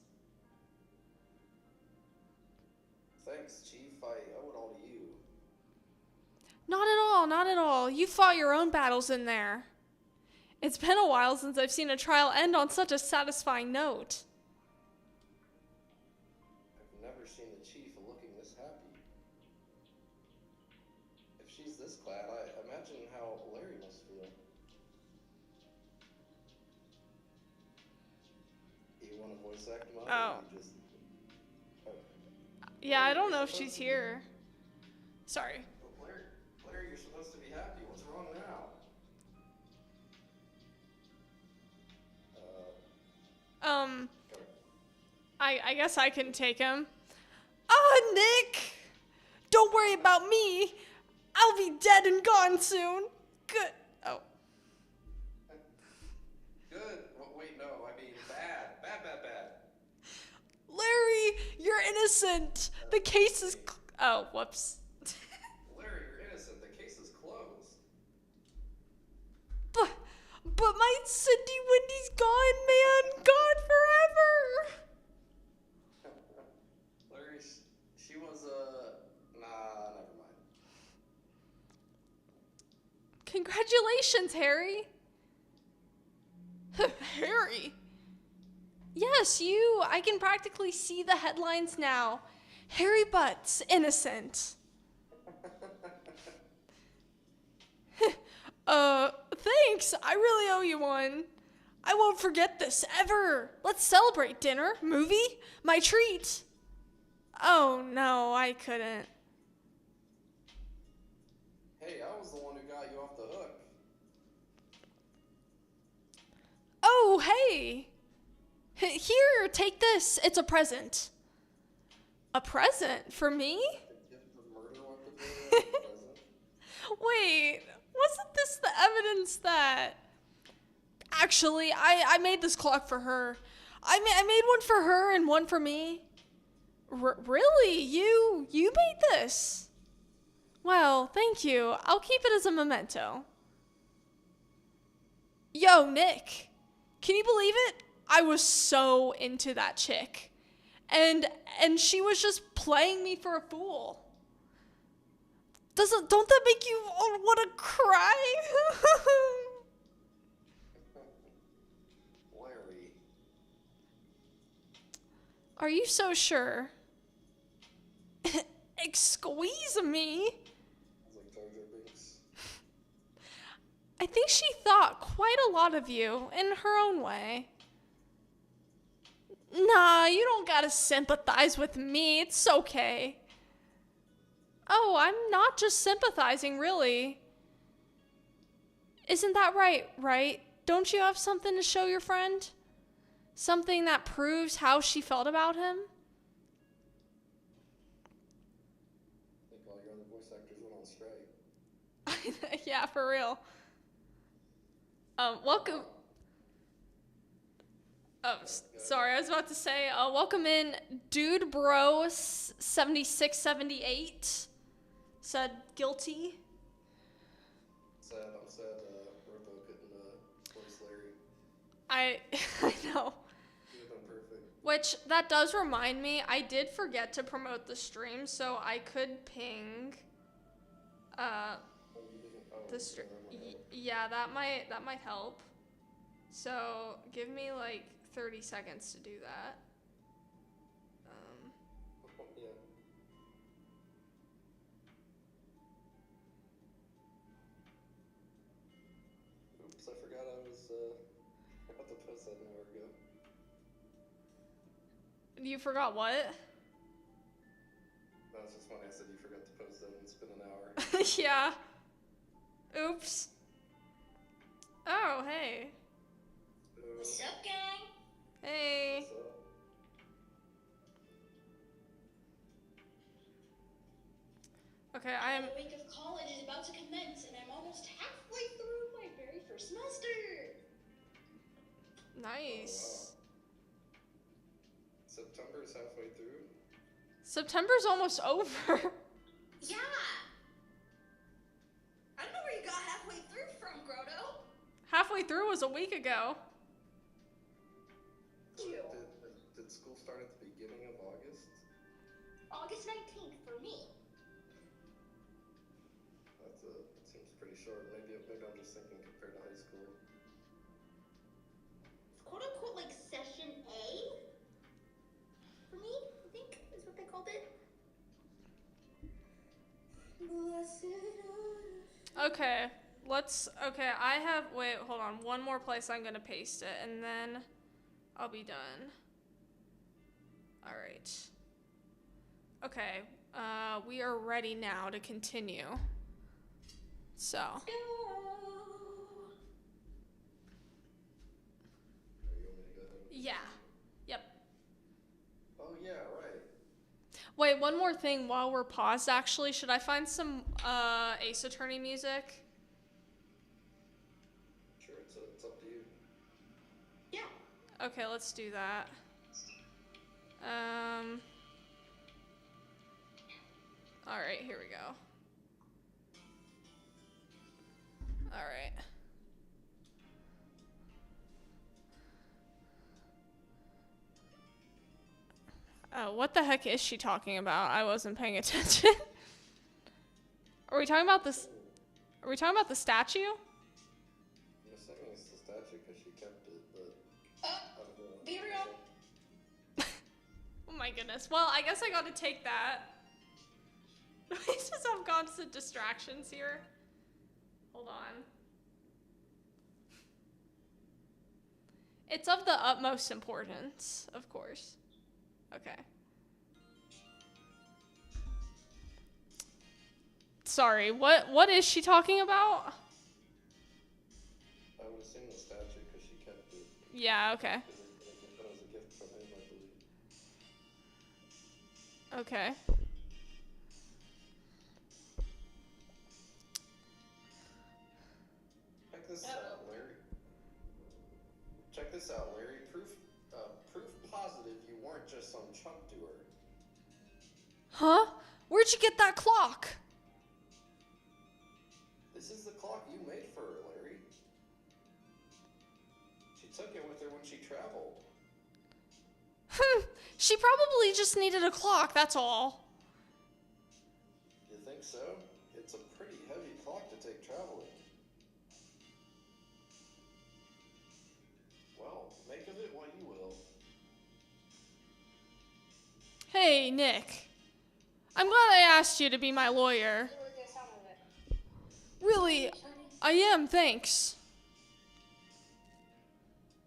Thanks, Chief. I owe it all to you. Not at all, not at all. You fought your own battles in there. It's been a while since I've seen a trial end on such a satisfying note. I've never seen the Chief looking this happy. If she's this glad, I imagine how Larry must feel. You want to voice act, Mom? Oh. Or you just... Yeah, I don't know if she's here. Sorry. Larry, you're supposed to be happy. What's wrong now? I guess I can take him. Ah, Nick! Don't worry about me. I'll be dead and gone soon. Good. Oh. Good. Wait, no. I mean, bad. Bad. Larry, you're innocent. The case is... Oh, whoops. Larry, you're innocent. The case is closed. But my Cindy Wendy's gone, man. Gone forever. Larry, she was, nah, never mind. Congratulations, Harry. Harry? Yes, you. I can practically see the headlines now. Harry Butts, innocent. Thanks. I really owe you one. I won't forget this, ever. Let's celebrate. Dinner? Movie? My treat. Oh, no, I couldn't. Hey, I was the one who got you off the hook. Oh, hey. Here, take this. It's a present. A present? For me? The gift of murder weapon present? Wait, wasn't this the evidence that... Actually, I made this clock for her. I made one for her and one for me. Really? You made this? Well, thank you. I'll keep it as a memento. Yo, Nick. Can you believe it? I was so into that chick. And she was just playing me for a fool. Don't that make you want to cry? Larry. Are you so sure? Squeeze me? It's like Jar Jar Binks. I think she thought quite a lot of you in her own way. Nah, you don't gotta sympathize with me. It's okay. Oh, I'm not just sympathizing, really. Isn't that right? Don't you have something to show your friend? Something that proves how she felt about him? I think all your other voice actors went on strike. Yeah, for real. Welcome. Oh, sorry, I was about to say, welcome in Dude Bro 7678. Said guilty. I'm sad Robo couldn't voice Larry. I know. He would have been perfect. Which, that does remind me, I did forget to promote the stream, so I could ping, the stream. Yeah, that might help. So, give me like 30 seconds to do that. Yeah. Oops, I forgot I forgot to post that an hour ago. You forgot what? That was just funny. I said you forgot to post that and it's been an hour. Yeah. Oops. Oh, hey. What's up, gang? Hey. So, Okay, I am. The week of college is about to commence, and I'm almost halfway through my very first semester. Nice. September's halfway through. September's almost over. Yeah. I don't know where you got halfway through from, Grotto. Halfway through was a week ago. Ew. Did school start at the beginning of August? August 19th for me. That seems pretty short. Maybe I'm just thinking compared to high school. It's quote unquote like session A. For me, I think is what they called it. Okay, okay, I have, wait, hold on, one more place I'm gonna paste it, and then I'll be done. Alright. Okay, we are ready now to continue. So. You want me to go ahead? Yeah. Yep. Oh yeah, right. Wait, one more thing while we're paused, actually. Should I find some Ace Attorney music? Sure, it's up to you. Yeah. Okay, let's do that. Alright, here we go. Alright. Oh, what the heck is she talking about? I wasn't paying attention. Are we talking about this? Are we talking about the statue? I'm assuming it's the statue because she kept it, but I don't know. Be real. Oh my goodness. Well, I guess I gotta take that. We just have constant distractions here. Hold on. It's of the utmost importance, of course. Okay. Sorry, what is she talking about? I would assume the statue because she kept it. Yeah, okay. That was a gift from him, I believe. Okay. Check this out, Larry. Check this out, Larry. Proof positive you weren't just some chunk doer. Huh? Where'd you get that clock? This is the clock you made for her, Larry. She took it with her when she traveled. She probably just needed a clock, that's all. You think so? It's a pretty heavy clock to take traveling. Well, make of it what you will. Hey, Nick. I'm glad I asked you to be my lawyer. Really, I am, thanks.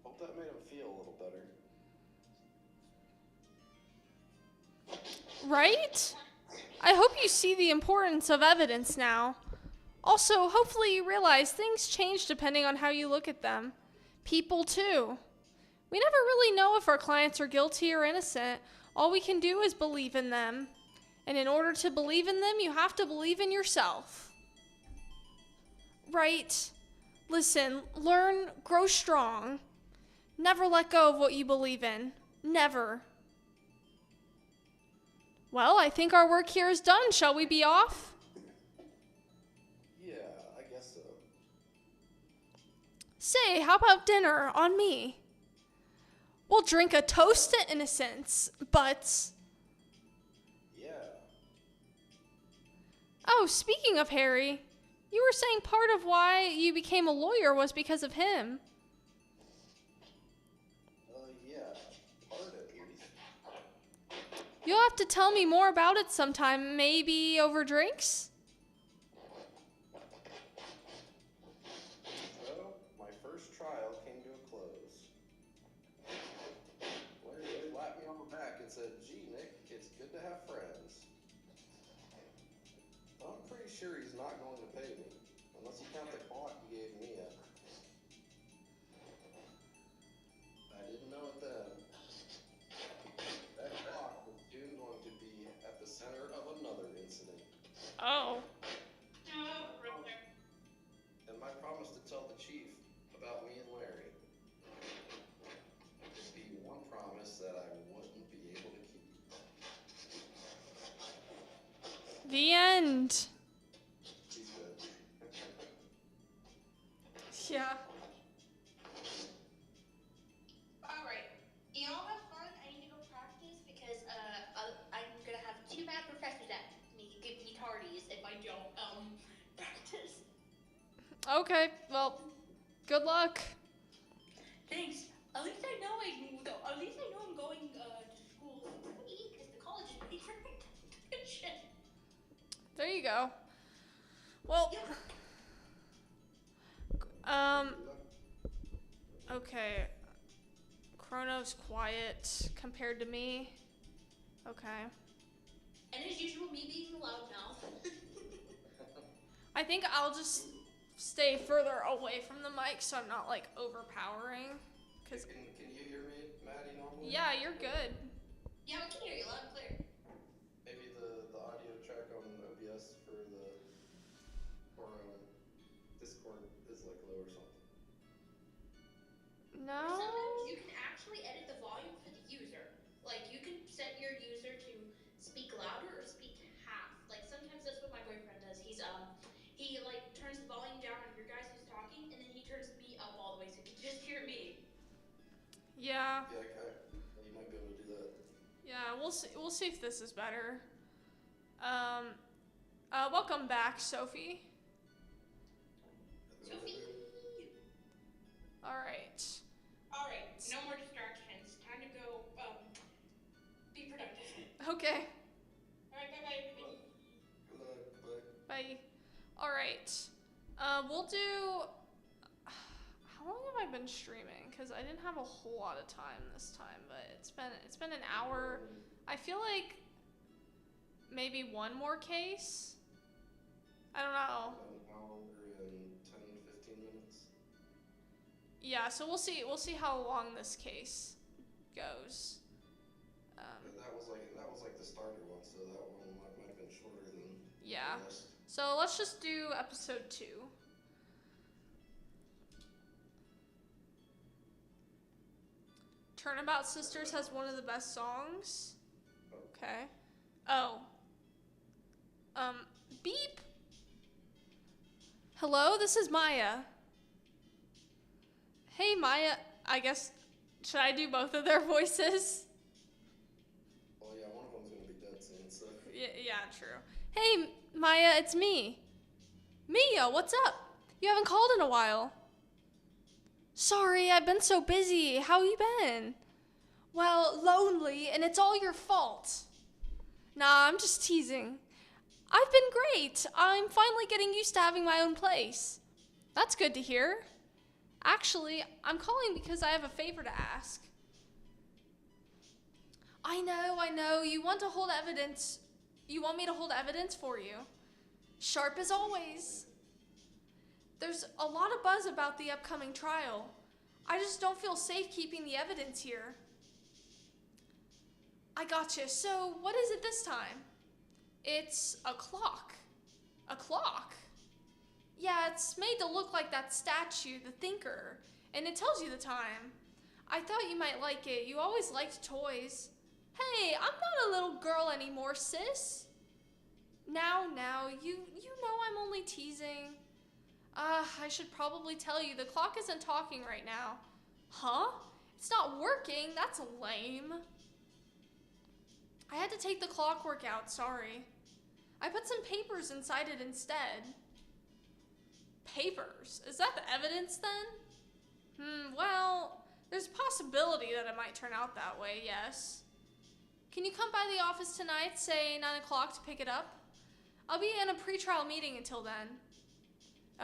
Hope that made him feel a little better. Right? I hope you see the importance of evidence now. Also, hopefully you realize things change depending on how you look at them. People, too. We never really know if our clients are guilty or innocent. All we can do is believe in them. And in order to believe in them, you have to believe in yourself. Right? Listen, learn, grow strong. Never let go of what you believe in. Never. Well, I think our work here is done. Shall we be off? Yeah, I guess so. Say, how about dinner on me? We'll drink a toast to innocence, but... Yeah. Oh, speaking of Harry, you were saying part of why you became a lawyer was because of him. Yeah, part at least. You'll have to tell me more about it sometime, maybe over drinks? Well, my first trial came to a close. Larry slapped me on the back and said, "Gee, Nick, it's good to have friends." I'm pretty sure he's not going to pay me, unless you count the clock he gave Mia. I didn't know it then. That clock was soon going to be at the center of another incident. Oh. Oh, brother. And my promise to tell the chief about me and Larry would be one promise that I wouldn't be able to keep. The end. He's good. Yeah. All right. Y'all have fun. I need to go practice because I'm gonna have 2 mad professors at me giving me tardies if I don't practice. Okay, well, good luck. Thanks. At least I know I'm going to school free because the college is paying for my tuition. There you go. Well, okay. Chrono's quiet compared to me. Okay. And as usual, me being the loudmouth. I think I'll just stay further away from the mic so I'm not like overpowering. Cause Can you hear me, Maddie, normally? yeah, you're good. Yeah, I can hear you loud and clear. Maybe the audio track on OBS for the Discord is like low or something. No. Sometimes you can actually edit the volume for the user. Like you can set your user to speak louder or speak half. Like sometimes that's what my boyfriend does. He like turns the volume down on your guys who's talking, and then he turns me up all the way so you can just hear me. Yeah. Yeah, you might be able to do that. Yeah, we'll see. We'll see if this is better. Welcome back, Sophie. Sophie. All right. All right. No more distractions. Time to go. Be productive. Okay. All right. Bye, everybody. Good luck. Bye. Bye. All right. We'll do. How long have I been streaming? Because I didn't have a whole lot of time this time, but it's been an hour. I feel like maybe one more case. I don't know. An hour and 10, 15 minutes. Yeah, so we'll see. We'll see how long this case goes. That was like the starter one, so that one might have been shorter than Yeah. the rest. So let's just do episode 2. Turnabout Sisters has one of the best songs. Okay. Oh. Beep. Hello, this is Maya. Hey, Maya. I guess, should I do both of their voices? Well, yeah, one of them's gonna be dead soon, so. Yeah, true. Hey, Maya, it's me. Mia, what's up? You haven't called in a while. Sorry, I've been so busy. How you been? Well, lonely, and it's all your fault. Nah, I'm just teasing. I've been great. I'm finally getting used to having my own place. That's good to hear. Actually, I'm calling because I have a favor to ask. I know. You want to hold evidence. You want me to hold evidence for you. Sharp as always. There's a lot of buzz about the upcoming trial. I just don't feel safe keeping the evidence here. I gotcha. So, what is it this time? It's a clock. A clock? Yeah, it's made to look like that statue, the Thinker, and it tells you the time. I thought you might like it. You always liked toys. Hey, I'm not a little girl anymore, sis. Now, you know I'm only teasing. I should probably tell you, the clock isn't talking right now. Huh? It's not working? That's lame. I had to take the clockwork out, sorry. I put some papers inside it instead. Papers? Is that the evidence then? Well, there's a possibility that it might turn out that way, yes. Can you come by the office tonight, say 9 o'clock, to pick it up? I'll be in a pretrial meeting until then.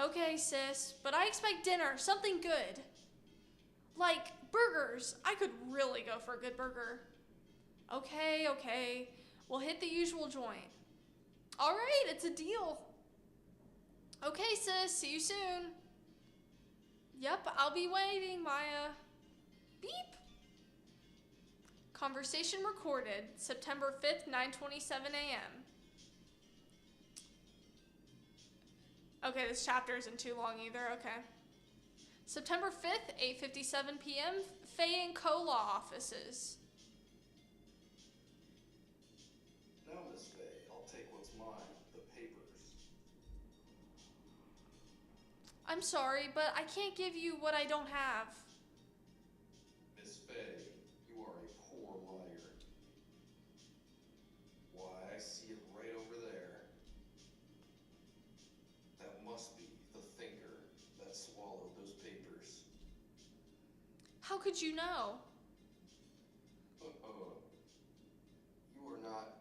Okay, sis, but I expect dinner, something good. Like burgers. I could really go for a good burger. Okay. We'll hit the usual joint. All right, it's a deal. Okay, sis, see you soon. Yep, I'll be waiting, Maya. Beep. Conversation recorded, September 5th, 9:27 a.m. Okay, this chapter isn't too long either. Okay. September 5th, 8:57 p.m. Fay and Co. Law offices. Now, Miss Fay, I'll take what's mine, the papers. I'm sorry, but I can't give you what I don't have. Miss Fay, you are a poor liar. Why, I see it right over there. That must be the thinker that swallowed those papers. How could you know? You are not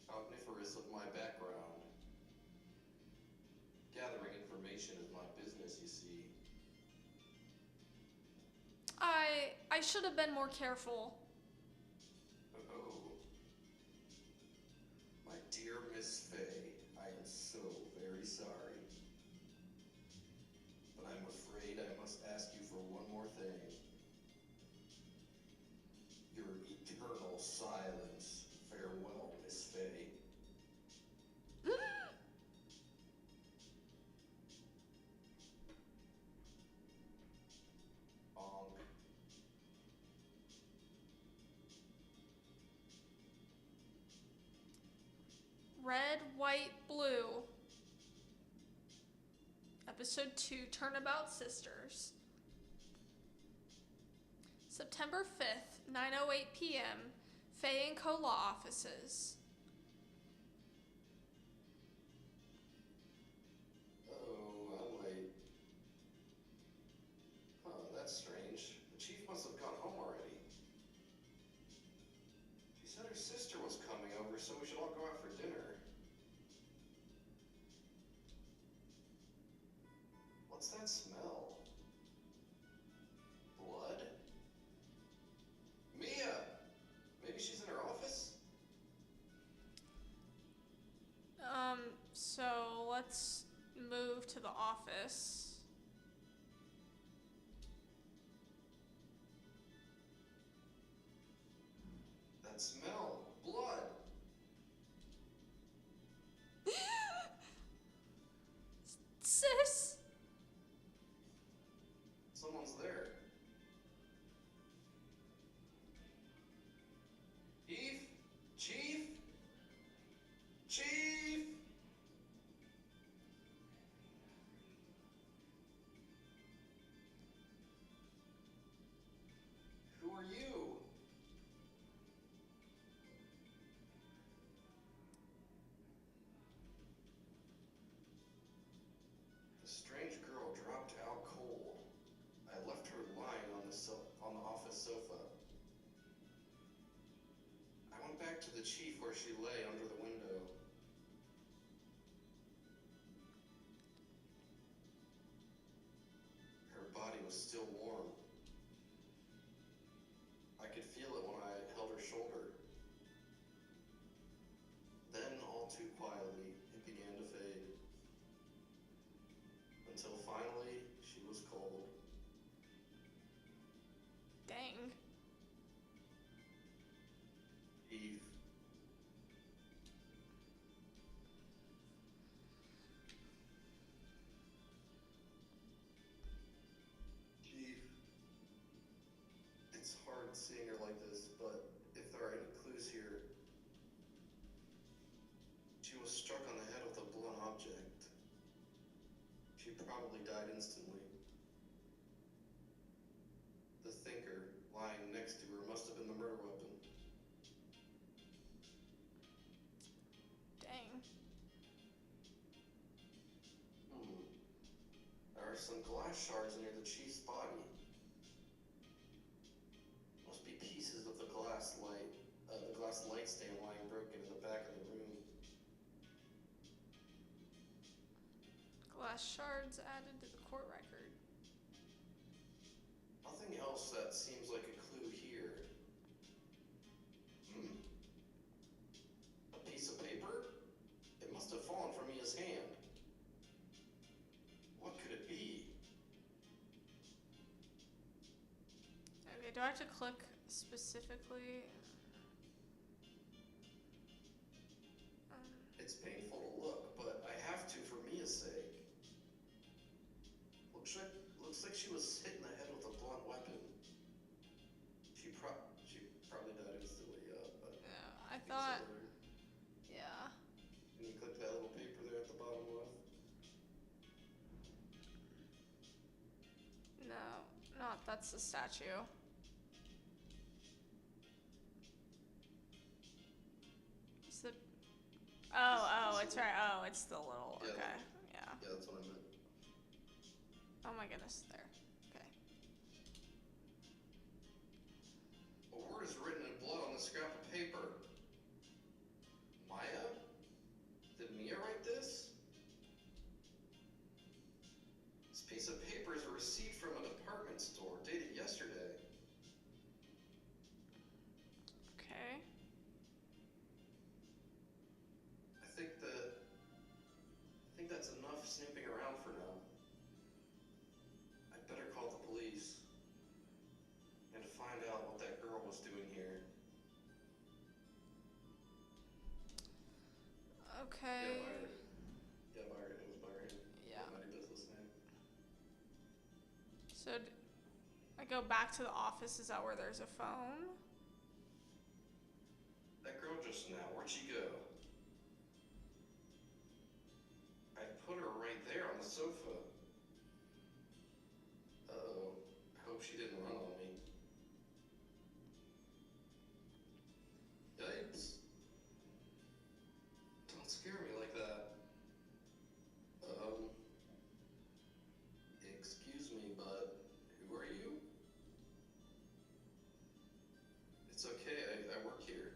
cogniferous of my background. Gathering information is my business, you see. I should have been more careful. My dear Miss Fay, I am so very sorry. But I'm afraid I must ask you for one more thing. Your eternal silence. Farewell, Miss Fay. Onk. Red, white, blue. Episode 2, Turnabout Sisters. September 5th, 9:08 p.m. Fay and Co. Law offices. Oh, I'm late. Huh, that's strange. The chief must have gone home already. She said her sister was coming over, so we should all go out for dinner. What's that smell? Blood? Mia! Maybe she's in her office? So let's move to the office. That smell. Blood. Sis! Someone's there. Chief? Chief? Chief? Who are you? The strange girl dropped out cold. I left her lying on the office sofa. I went back to the chief where she lay under the window. Her body was still warm. I could feel it when I held her shoulder. Then, all too quietly, it began to fade. Until finally, she was cold. Dang. Eve. Eve. It's hard seeing her like this, but if there are any clues here, she was struck on the head with a blunt object. She probably died instantly. The thinker lying next to her must have been the murder weapon. Dang. There are some glass shards near the chief's body. Must be pieces of the glass light stand lying broken in the back of the room. Glass shards added to the court record. Nothing else that seems like a clue here. A piece of paper? It must have fallen from Mia's hand. What could it be? Okay, do I have to click specifically? It's painful to look, but I have to for Mia's sake. looks like she was hit in the head with a blunt weapon. She probably died instantly, but Yeah, I thought. Yeah. Can you click that little paper there at the bottom left? No, not that's the statue. It's the. Oh, it's right. Oh, it's the little. Yeah. Okay. Yeah. Yeah, that's what I meant. Oh my goodness. There. Okay. A word is written in blood on the scrap of paper. Maya? Did Mia write this? This piece of paper is a receipt from a department store dated yesterday. Okay. I think that's enough snooping around for now. I'd better call the police and find out what that girl was doing here. Okay. Yeah, Byron. It was Byron. Yeah. Mighty business name. So I go back to the office. Is that where there's a phone? That girl just now, where'd she go? I put her right there on the sofa. Uh-oh. I hope she didn't run on me. Yikes. Don't scare me like that. Excuse me, but who are you? It's okay, I work here.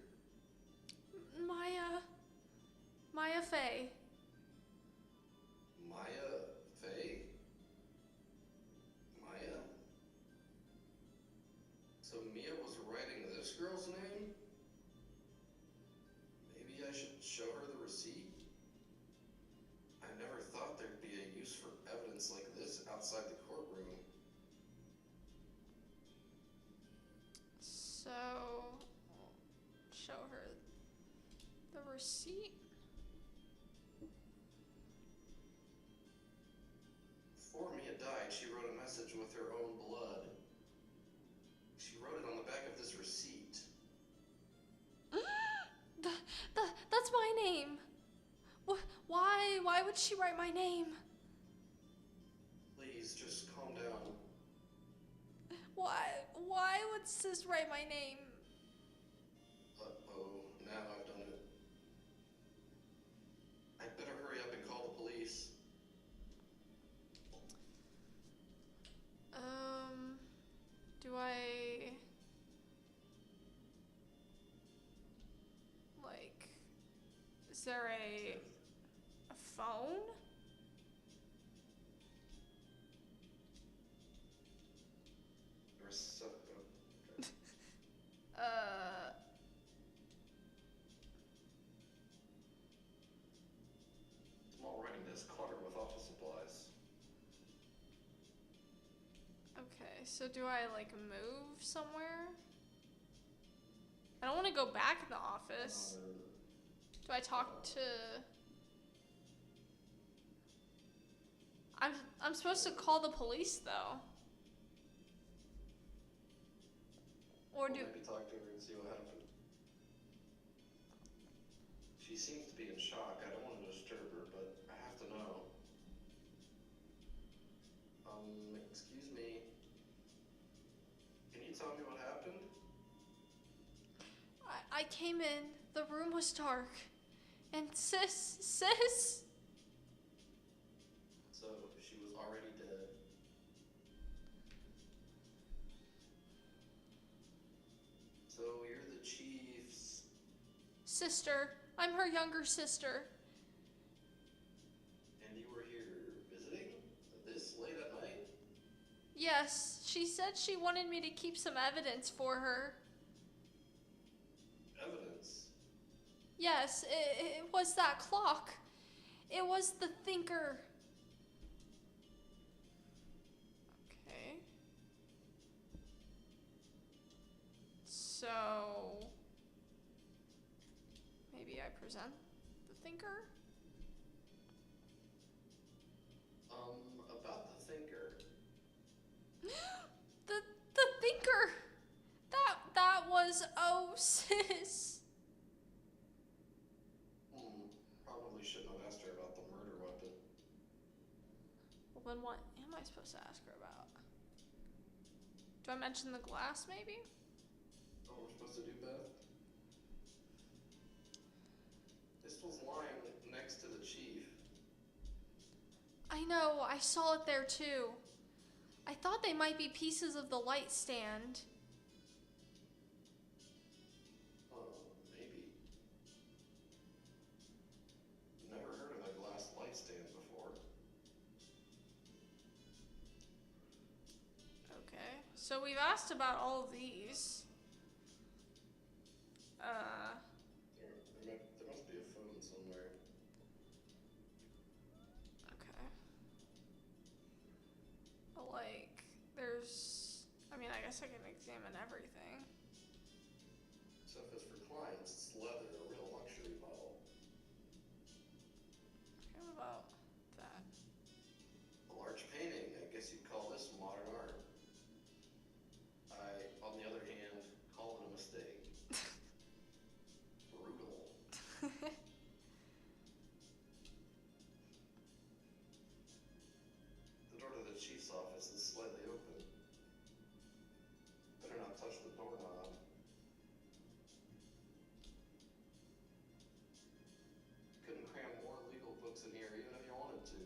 Maya Fey. Maya Fey? Maya? So Mia was writing this girl's name? Maybe I should show her the receipt? I never thought there'd be a use for evidence like this outside the courtroom. So show her the receipt. Before Mia died, she wrote a message with her own blood. She wrote it on the back of this receipt. That's my name. Why would she write my name? Please, just calm down. Why would sis write my name? Uh-oh, now I've done it. I'd better hurry up and call the police. Do I like? Is there a phone? Small writing desk cluttered with office supplies. Okay, so do I like move somewhere? I don't want to go back in the office. Do I talk to? I'm supposed to call the police though. Or do? Maybe talk to her and see what happened. She seems to be in shock. I don't want to disturb her, but I have to know. Excuse me. Can you tell me what happened? I came in. The room was dark, and sis. So she was already dead. So you're the chief's Sister. I'm her younger sister. and you were here visiting this late at night? Yes, she said she wanted me to keep some evidence for her. Evidence? Yes, it was that clock. It was the thinker. Okay. So maybe I present the thinker? About the thinker. was. Oh, sis. Probably shouldn't have asked her about the murder weapon. Well, then what am I supposed to ask her about? Do I mention the glass, maybe? Oh, we're supposed to do Beth? This was lying next to the chief. I know, I saw it there too. I thought they might be pieces of the light stand. Maybe. Never heard of a glass light stand before. Okay, so we've asked about all of these. There must be a phone somewhere. Okay. Like, there's... I mean, I guess I can examine everything. So if it's for clients, it's leather, a real luxury bottle. Okay, what about that? A large painting, I guess you'd call this modern art. I, on the other hand, call it a mistake. Brutal. The door to the chief's office is slightly open. Better not touch the doorknob. Couldn't cram more legal books in here even if you wanted to.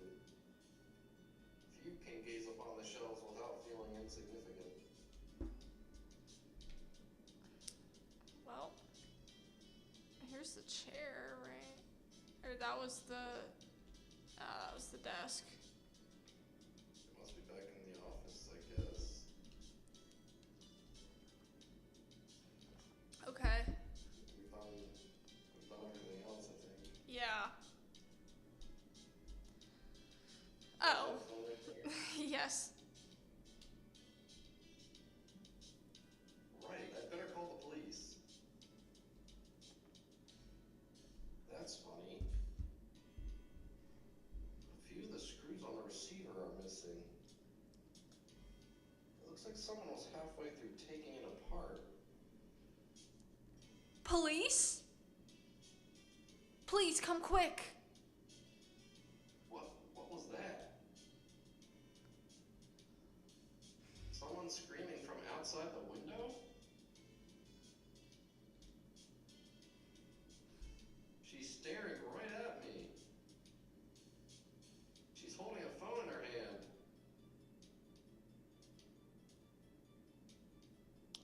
Few can gaze upon the shelves without feeling insignificant. Well, here's the chair, right? Or that was the desk. It must be back in the office, I guess. Okay. We found everything else, I think. Yeah. Oh. Is that phone right there? Yes. Right, I'd better call the police. That's funny. A few of the screws on the receiver are missing. It looks like someone was halfway through taking it apart. Police? Please come quick. What was that? Someone screaming from outside the window? She's staring right at me. She's holding a phone in her hand.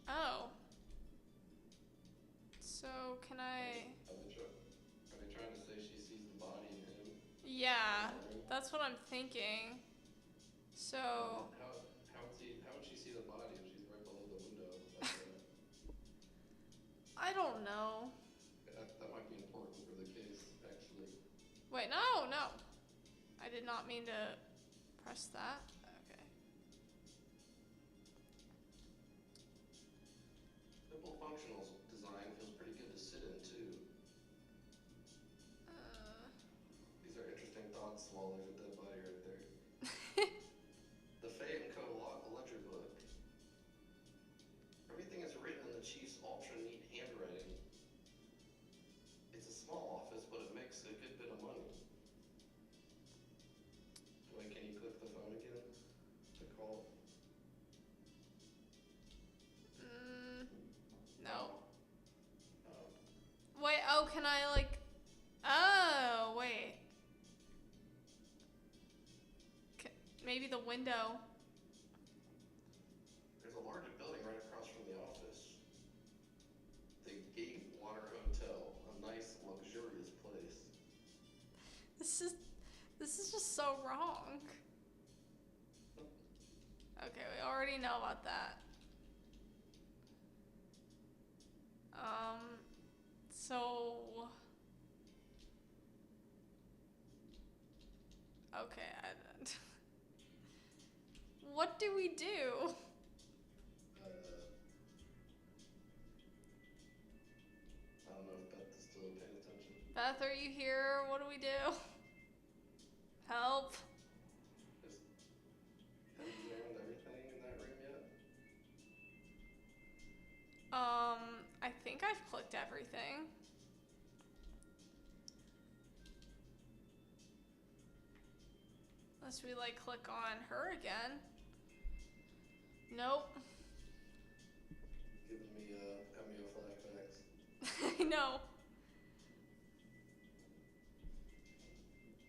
Oh. So, can I... Are they trying to say she sees the body in him? Yeah, that's what I'm thinking. So... How would she see the body if she's right below the window? Like I don't know. that might be important for the case, actually. Wait, no. I did not mean to press that. Okay. Simple functional design feels pretty good to sit in, too. These are interesting thoughts while there's a dead body right there. The Fay & Co. ledger book. Everything is written in the chief's ultra-neat handwriting. It's a small office, but it makes a good bit of money. Wait, can you click the phone again to call? No. Oh. Wait, oh, can I, like... Oh, wait. Maybe the window. There's a larger building right across from the office. The Gatewater Hotel, a nice, luxurious place. This is just so wrong. Okay, we already know about that. So... Okay, what do we do? I don't know if Beth is still paying attention. Beth, are you here? What do we do? Help. Have you examined everything in that room yet? I've clicked everything. Unless we like click on her again. Nope. Giving me Emio flashbacks. I know.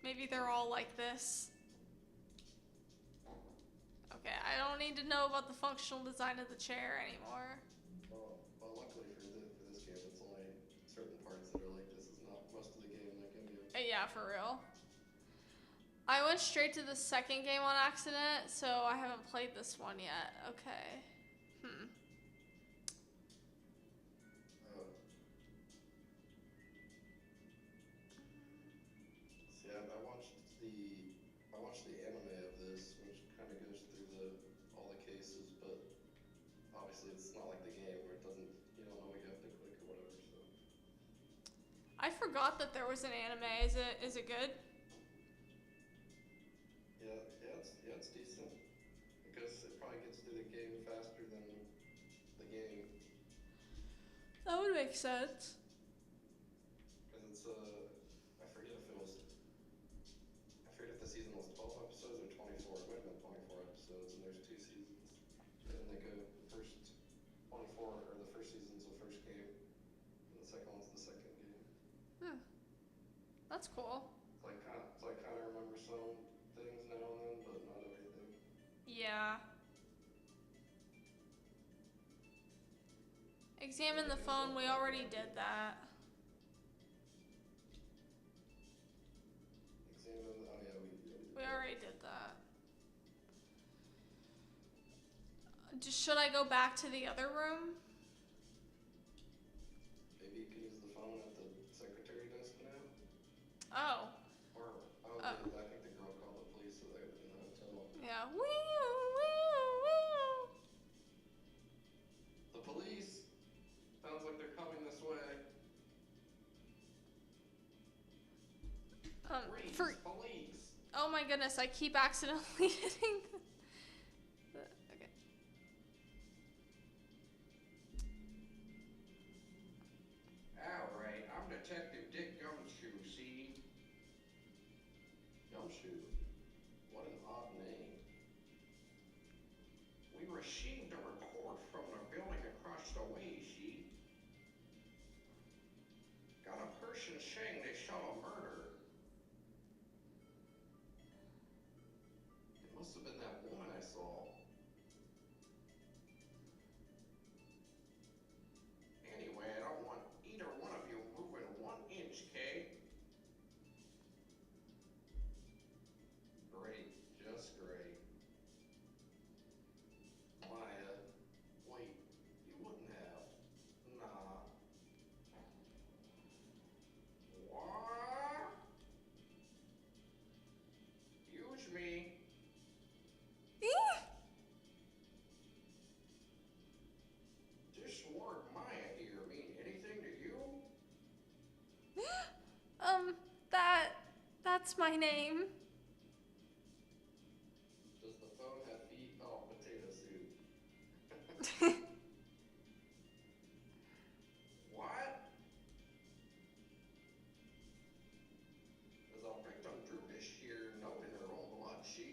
Maybe they're all like this. Okay, I don't need to know about the functional design of the chair anymore. Well, luckily for this game, it's only certain parts that are like this. It's not most of the game like Emio. Yeah, for real. I went straight to the second game on accident, so I haven't played this one yet. Okay. See, I watched the anime of this, which kind of goes through all the cases, but obviously it's not like the game where you don't know what you have to click or whatever. So I forgot that there was an anime. Is it good? yeah, it's decent. It probably gets through the game faster than the game. That would make sense. Because it's I forget if the season was 12 episodes or 24. It might have been 24 episodes, and there's 2 seasons. And they go the first 24 or the first season's the first game, and the second one's the second game. That's cool. So I kind of remember some things now and then, but not everything. Yeah. Examine the phone. We already did that. Oh yeah, We already did that. Should I go back to the other room? Maybe you can use the phone at the secretary desk now? Oh. I think the girl called the police so they were in the hotel. Yeah. The police! Sounds like they're coming this way. Police! Oh my goodness, I keep accidentally hitting okay. Alright, I'm Detective Dick Gumshoe, see? Gumshoe? What an odd name. We received a report from the building across the way, see? Got a person saying they saw a murder. It must have been that woman I saw. Anyway, I don't want either one of you moving 1 inch, Kay? Great, just great. Maya, wait, you wouldn't have. Nah. What? Use me. This word Maya here mean anything to you? That's my name. Does the phone have feet? Oh, potato soup. What? As our victim drew this here note in her own blood, she.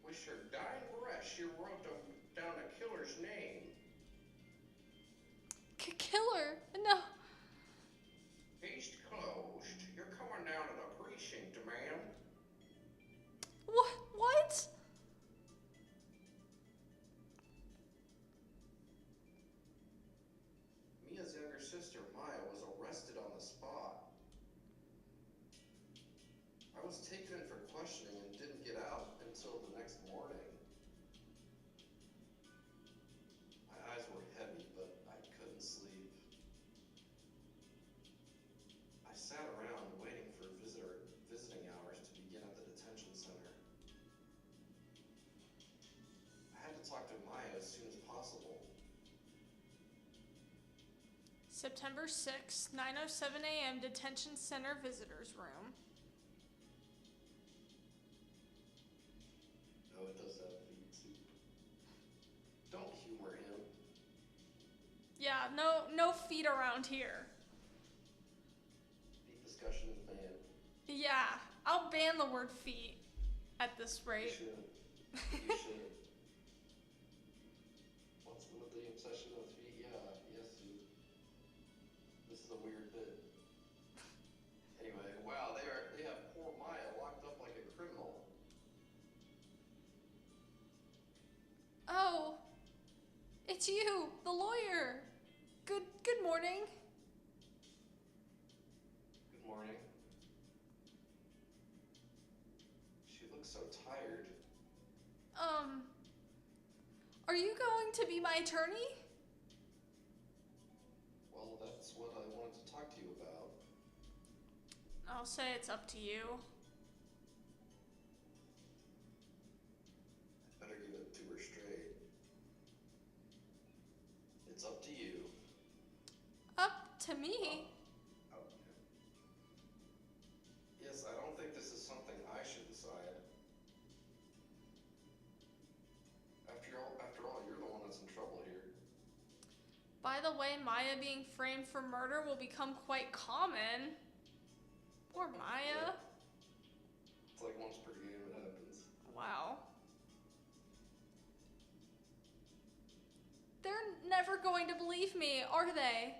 With her dying breath, she wrote down the killer's name. Killer? No. Case closed. You're coming down to the precinct, ma'am. What? Mia's younger sister, Maya, was arrested on the spot. I was taken in for questioning and didn't get out until the next morning. My eyes were heavy, but I couldn't sleep. I sat around waiting for visiting hours to begin at the detention center. I had to talk to Maya as soon as possible. September 6th, 9:07 a.m. Detention Center Visitors Room. Oh, it does have feet too. Don't humor him. no feet around here. Deep discussion is banned. Yeah, I'll ban the word feet at this You rate. should. You should. What's with the obsession with feet? Yeah, yes, dude. This is a weird bit. Anyway, wow, they have poor Maya locked up like a criminal. Oh, it's you, the lawyer. Good morning. Good morning. She looks so tired. Are you going to be my attorney? Well, that's what I wanted to talk to you about. I'll say it's up to you. Better give it to her straight. It's up to you. Up to me? Oh, yeah. Yes, I don't think this is something I should decide. After all, you're the one that's in trouble here. By the way, Maya being framed for murder will become quite common. Poor Maya. It's like once per game it happens. Wow. They're never going to believe me, are they?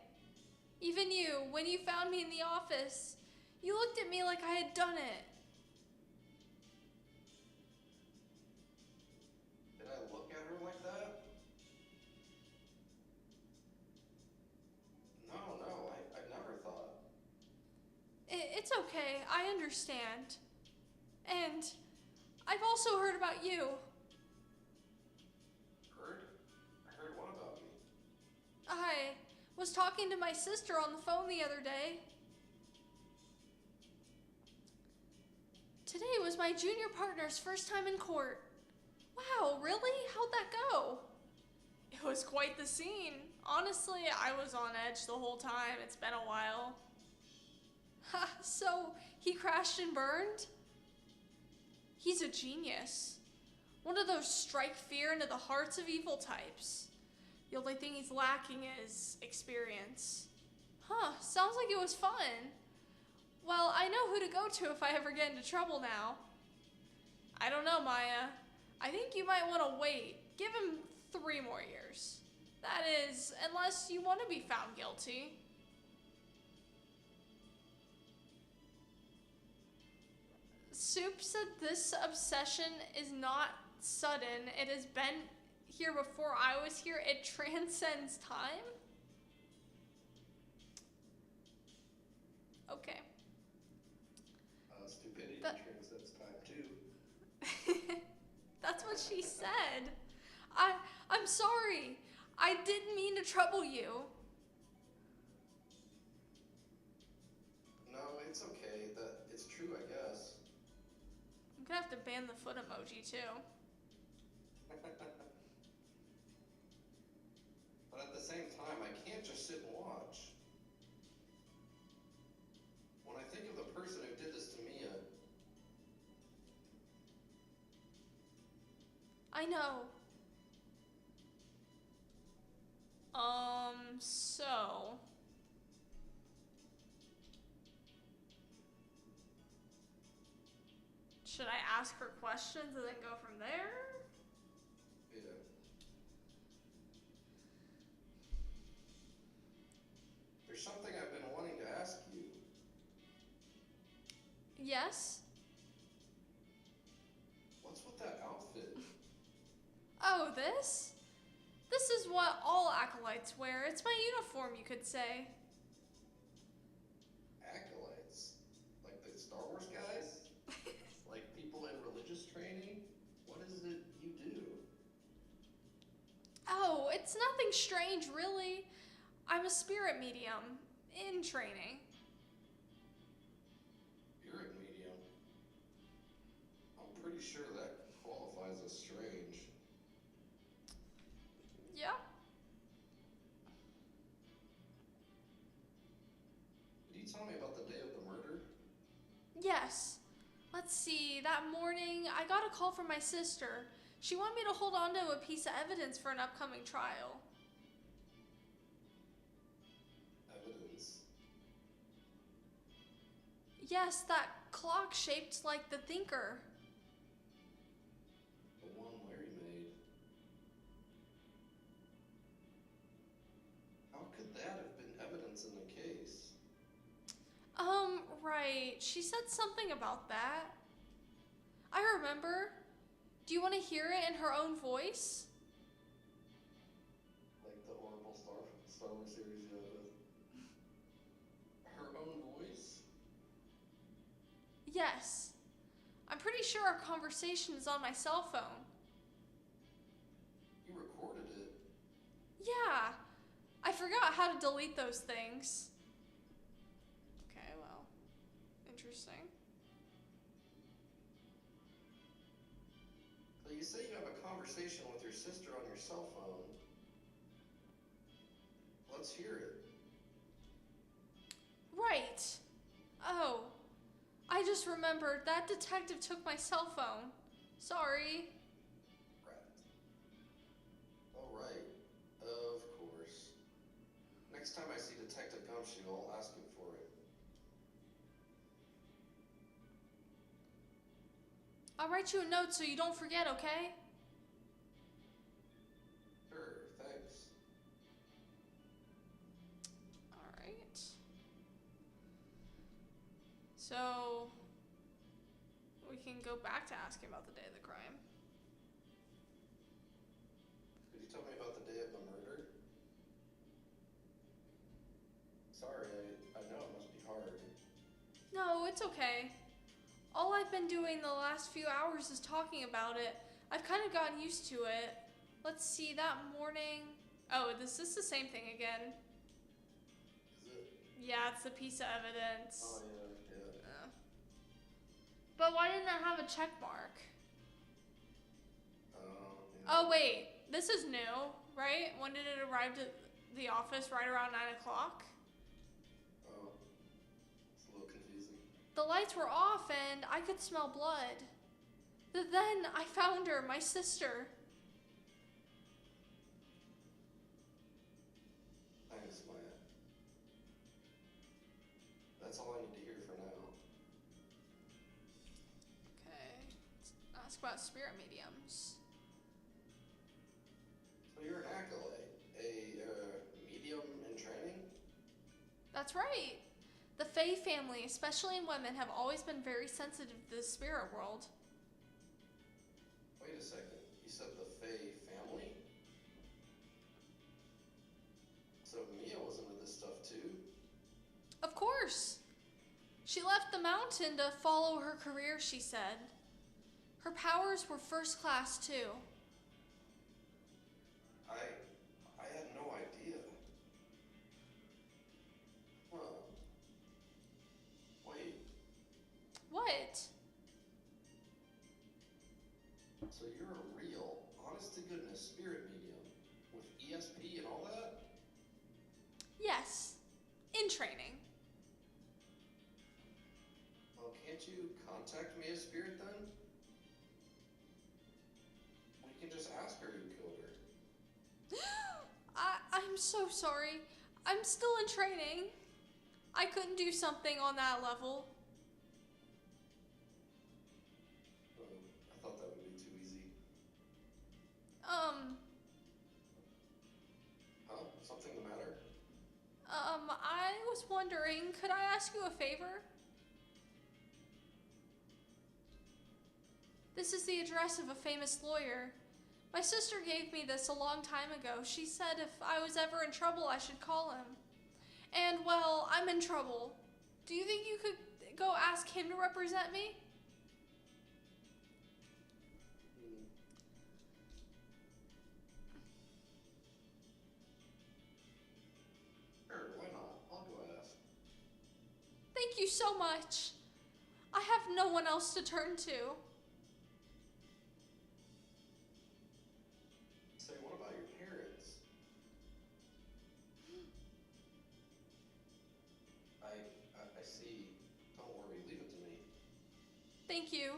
Even you, when you found me in the office, you looked at me like I had done it. Did I look at her like that? No, I never thought. It's okay, I understand. And I've also heard about you. Heard? I heard what about me? I was talking to my sister on the phone the other day. Today was my junior partner's first time in court. Wow, really? How'd that go? It was quite the scene. Honestly, I was on edge the whole time. It's been a while. Ha, so he crashed and burned? He's a genius. One of those strike fear into the hearts of evil types. The only thing he's lacking is experience. Huh, sounds like it was fun. Well, I know who to go to if I ever get into trouble now. I don't know, Maya. I think you might want to wait. Give him 3 more years. That is, unless you want to be found guilty. Soup said this obsession is not sudden. It has been here before I was here. It transcends time. Okay. Stupidity That- transcends time too. That's what she said. I'm sorry. I didn't mean to trouble you. No, it's okay. It's true, I guess. I'm gonna have to ban the foot emoji too. But at the same time, I can't just sit and watch. When I think of the person who did this to Mia, I know. So. Should I ask her questions and then go from there? yeah. There's something I've been wanting to ask you. Yes? What's with that outfit? Oh, this? This is what all acolytes wear. It's my uniform, you could say. Acolytes? Like the Star Wars guys? Like people in religious training? What is it you do? Oh, it's nothing strange, really. I'm a spirit medium in training. Spirit medium? I'm pretty sure that qualifies as strange. Yeah. Could you tell me about the day of the murder? Yes. Let's see. That morning, I got a call from my sister. She wanted me to hold on to a piece of evidence for an upcoming trial. Yes, that clock shaped like the thinker. The one Larry made. How could that have been evidence in the case? Right. She said something about that. I remember. Do you want to hear it in her own voice? Like the horrible Star Wars series, her own voice? Yes. I'm pretty sure our conversation is on my cell phone. You recorded it. Yeah. I forgot how to delete those things. Okay, well, interesting. So you say you have a conversation with your sister on your cell phone. Let's hear it. Right. Oh, I just remembered that detective took my cell phone. Sorry. Right. All right. Of course. Next time I see Detective Gumshoe, I'll ask him for it. I'll write you a note so you don't forget, okay? Sure, thanks. Alright. So, we can go back to asking about the day of the crime. Could you tell me about the day of the murder? Sorry, I know it must be hard. No, it's okay. All I've been doing the last few hours is talking about it. I've kind of gotten used to it. Let's see, that morning... Oh, this is the same thing again. Is it? Yeah, it's the piece of evidence. Oh, yeah. But why didn't it have a check mark? Yeah. Oh, wait. This is new, right? When did it arrive at the office? Right around 9 o'clock? Oh, it's a little confusing. The lights were off and I could smell blood. But then I found her, my sister. Thanks, Maya. That's all I need to hear for now. Okay. Let's ask about spirit mediums. So you're an acolyte, a medium in training? That's right. The Fae family, especially in women, have always been very sensitive to the spirit world. Wait a second, you said the Fae family? So Mia was into this stuff too? Of course. She left the mountain to follow her career, she said. Her powers were first class too. I had no idea. Huh. Wait, What? so you're a real, honest to goodness spirit medium with ESP and all that? Yes. In training. Well, can't you contact Mia's spirit then? We can just ask her who killed her. I'm so sorry. I'm still in training. I couldn't do something on that level. I thought that would be too easy. Huh? Something the matter? I was wondering, could I ask you a favor? This is the address of a famous lawyer. My sister gave me this a long time ago. She said if I was ever in trouble, I should call him. And, well, I'm in trouble. Do you think you could go ask him to represent me? Sure, why not? I'll go ask. Thank you so much. I have no one else to turn to. Say, what about your parents? I see. Don't worry, leave it to me. Thank you.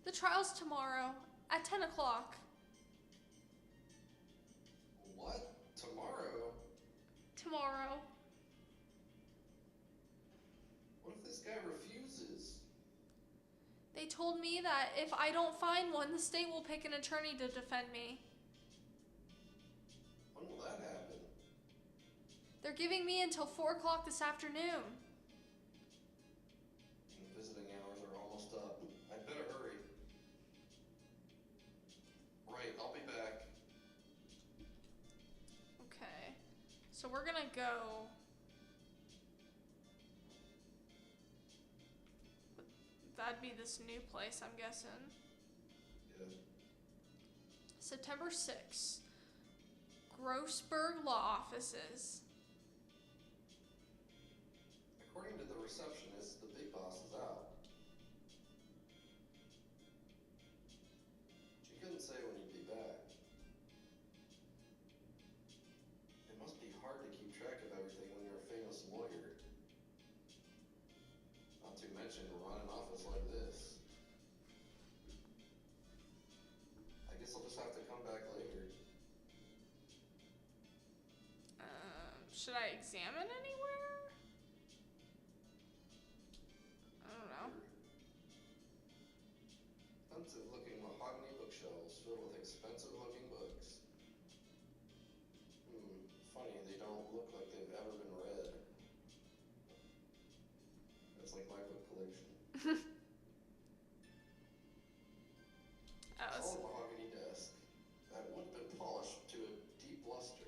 The trial's tomorrow at 10 o'clock. What? Tomorrow? Tomorrow. What if this guy refuses? They told me that if I don't find one, the state will pick an attorney to defend me. When will that happen? They're giving me until 4 o'clock this afternoon. Visiting hours are almost up. I'd better hurry. Right, I'll be back. Okay. So we're gonna go. That'd be this new place, I'm guessing. Yeah. September 6th. Grossberg Law Offices. According to the receptionist, the big boss is out. She couldn't say when he'd be back. It must be hard to keep track of everything when you're a famous lawyer. Not to mention run an office like this. I guess I'll just have to come back later. Should I examine anywhere? I don't know. Expensive looking mahogany bookshelves filled with expensive looking books. Funny, they don't look like they've ever been read. That's like my book collection. Solid mahogany desk. That would have been polished to a deep luster.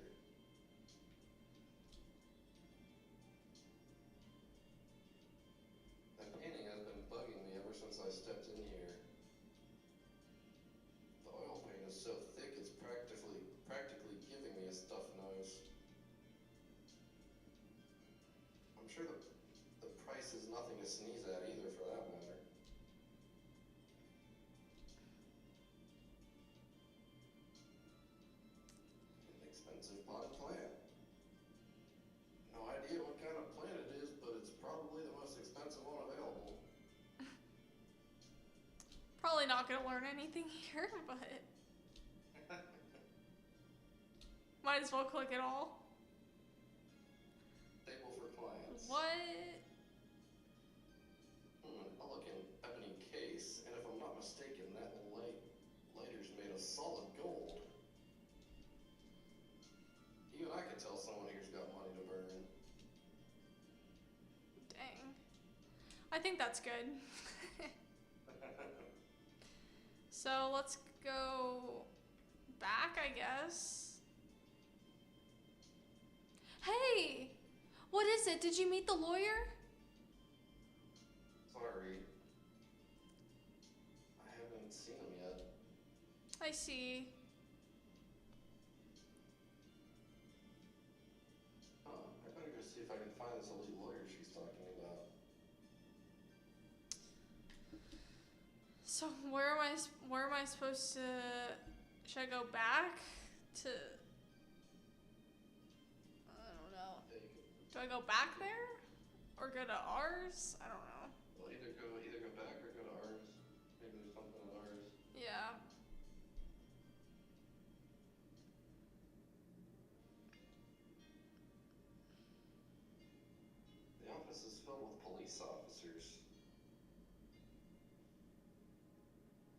That painting has been bugging me ever since I stepped in here. The oil paint is so thick it's practically giving me a stuffed nose. I'm sure the price is nothing to sneeze at either, for that matter. An expensive potted plant. No idea what kind of plant it is, but it's probably the most expensive one available. Probably not gonna learn anything here, but might as well click it all. Table for clients. What? An elegant ebony case, and if I'm not mistaken, that lighter's made of solid gold. Even I can tell someone here's got money to burn. Dang. I think that's good. So let's go back, I guess. Hey! What is it? Did you meet the lawyer? Sorry. I haven't seen him yet. I see. I better go see if I can find this elite lawyer she's talking about. So where am I supposed to? Should I go back to? I don't know. Yeah, you could, Do I go back there, or go to ours? I don't know. well, either go back or go to ours. Maybe there's something at ours. Yeah. The office is filled with police officers.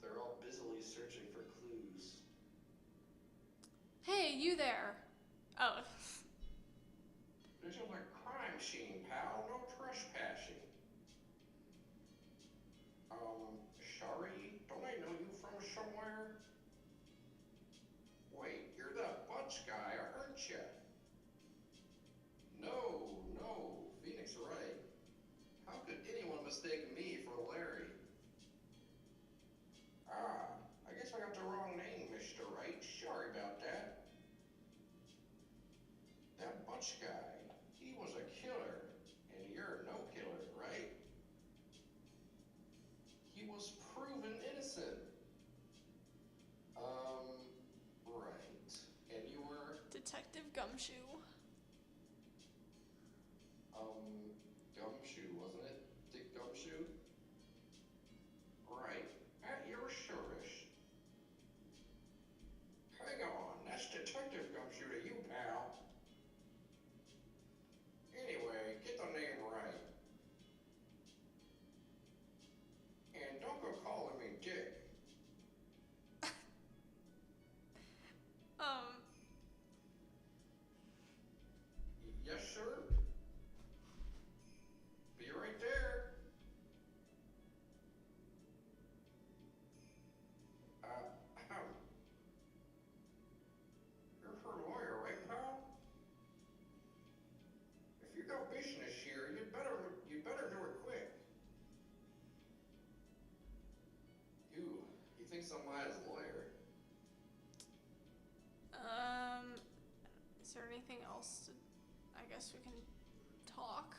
They're all busily searching for clues. Hey, you there? Oh. This is a crime scene, pal. No trespassing. Sorry, don't I know you from somewhere? Wait, you're that Butch guy, aren't you? No, Phoenix Wright. How could anyone mistake me for Larry? I guess I got the wrong name, Mr. Wright. Sorry about that. That Butch guy, he was a killer, and you're no killer, right? He was proven innocent. Right. And you were? Detective Gumshoe. Gumshoe, wasn't it? Dick Gumshoe? Right. At your service. Hang on, that's Detective Gumshoe to you, pal. Anyway, get the name right. And don't go calling thinks I'm Maya's lawyer? Is there anything else to, I guess we can talk?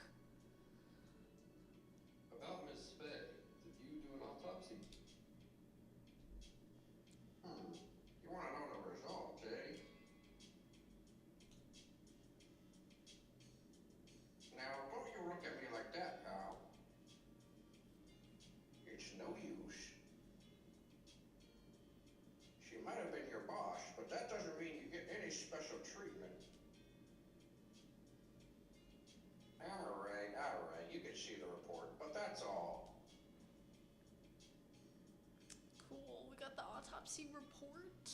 About Miss Spay, did you do an autopsy? You want to know the result, eh? Now, don't you look at me like that, pal. It's no use. She might have been your boss, but that doesn't mean you get any special treatment. Alright, you can see the report, but that's all. Cool, we got the autopsy report.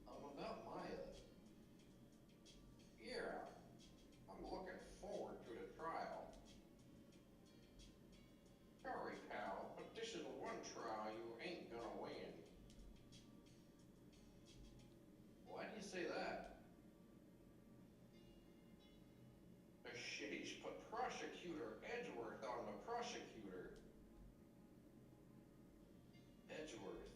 About Maya. Yeah, I'm looking forward to the trial. Sorry, pal, but this is the one trial you ain't gonna win. Why do you say that? The shitties put Prosecutor Edgeworth on the prosecutor. Edgeworth.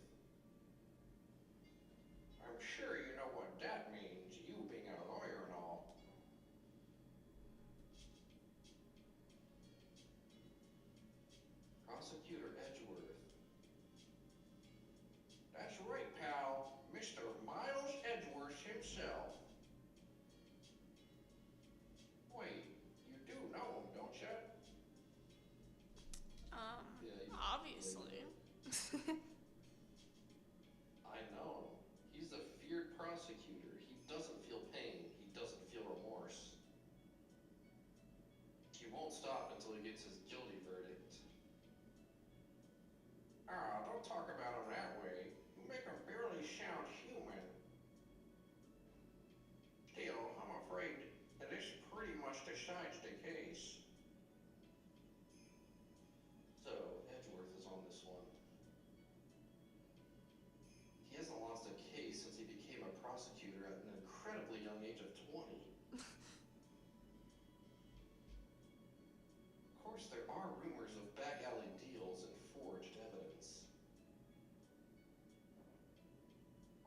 I'm sure you know what that means, you being a lawyer and all. Prosecutor Edgeworth. That's right, pal. Mr. Miles Edgeworth himself. Wait, you do know him, don't you? Obviously. I know him. He's a feared prosecutor. He doesn't feel pain. He doesn't feel remorse. He won't stop until he gets his guilty verdict. Don't talk about him that way. You make him barely sound human. Still, I'm afraid that this pretty much decides the case. So, Edgeworth is on this one. He hasn't lost a case since he became a prosecutor at an incredibly young age of 20. Of course, there are rumors of back alley deals and forged evidence.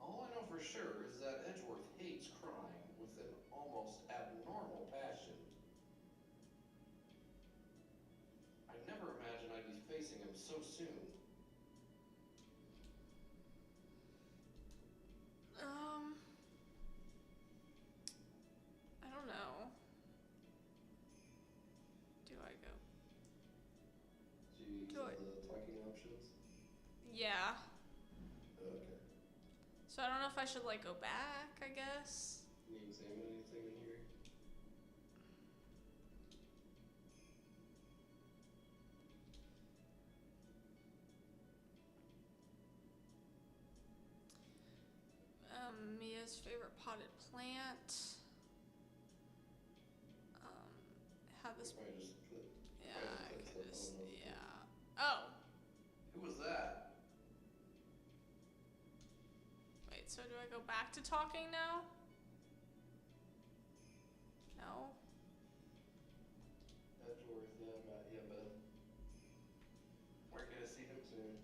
All I know for sure is that Edgeworth hates crime with an almost abnormal passion. I never imagined I'd be facing him so soon. I don't know. Do I go? Do you use the talking options? Yeah. Okay. So I don't know if I should like go back, I guess. Can you examine anything in here? Mia's favorite potted plant. Have this. If I just click. Yeah, I I just can click just. on those. Yeah. Oh. Who was that? Wait, so do I go back to talking now? No. Edgeworth, yeah, but we're gonna see him soon.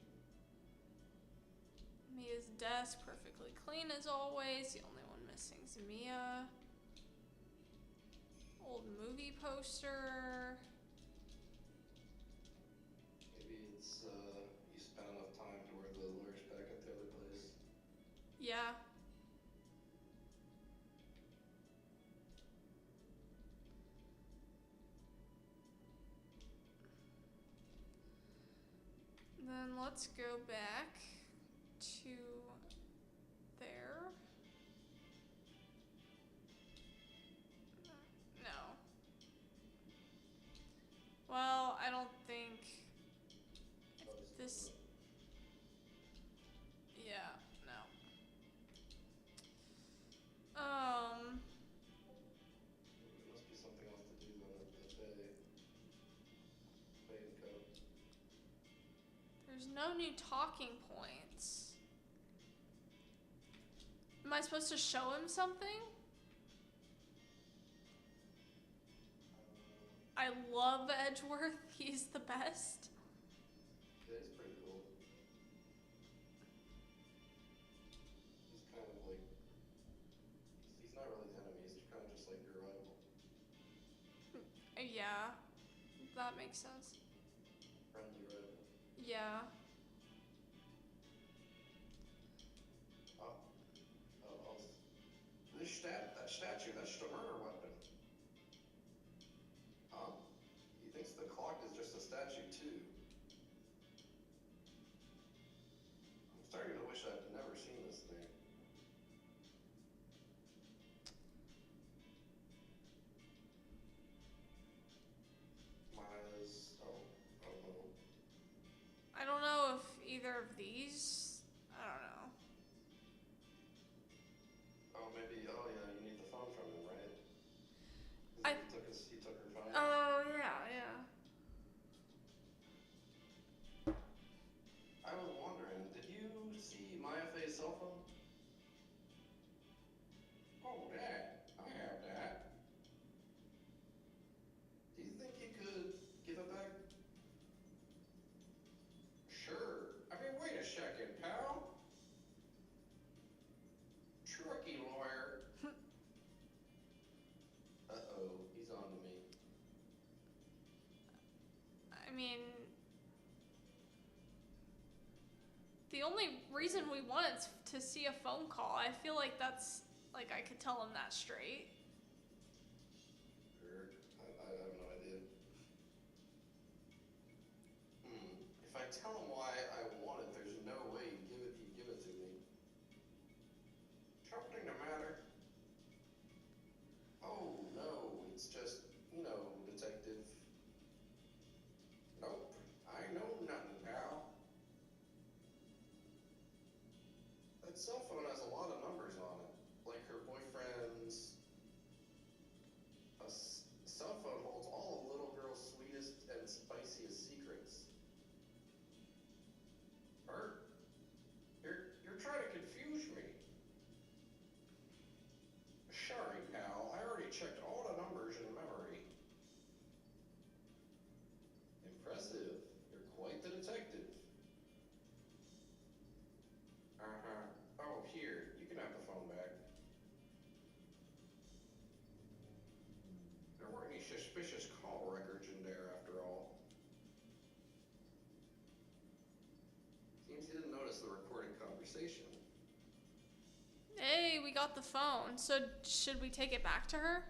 Mia's desk, perfectly clean as always. The only one missing is Mia. Old movie poster. Maybe it's you spent enough time to where the lawyer's back at the other place. Yeah. Then let's go back to there. No. Well, I don't think this. Yeah, no. There must be something else to do then at the Bay and Co. There's no new talking points. Am I supposed to show him something? I love Edgeworth. He's the best. Yeah, that makes sense. Friendly rival. Yeah. Oh, oh, that statue, that's the murder weapon. Huh? He thinks the clock is just a statue too. I'm starting to wish I'd never seen this thing. Mine is, oh no. I don't know if either of these. I don't know. Oh, maybe, oh yeah, you need the phone from him, right? He took her phone. Oh, yeah, yeah. I was wondering, did you see Maya Fey's cell phone? Oh, Dad, I have that. Do you think you could give it back? Sure. I mean, wait a second, pal. Truckee lawyer. Uh-oh, he's on to me. I mean, the only reason we wanted to see a phone call, I feel like that's, like, I could tell him that straight. Sure. I have no idea. If I tell him why I want it, there's no way he'd give it to me. Something the matter? Oh, no, it's just, detective. Nope, I know nothing, pal. That cell phone has a lot of numbers on it, like her boyfriend's. Cell phone holds all of little girl's sweetest and spiciest secrets. Bert, you're trying to confuse me. Sorry, pal. I already checked all the numbers in memory. Impressive. You're quite the detective. Uh-huh. Oh, here. You can have the phone back. There weren't any suspicious call records in there after all. Seems he didn't notice the recorded conversation. Hey, we got the phone. So should we take it back to her?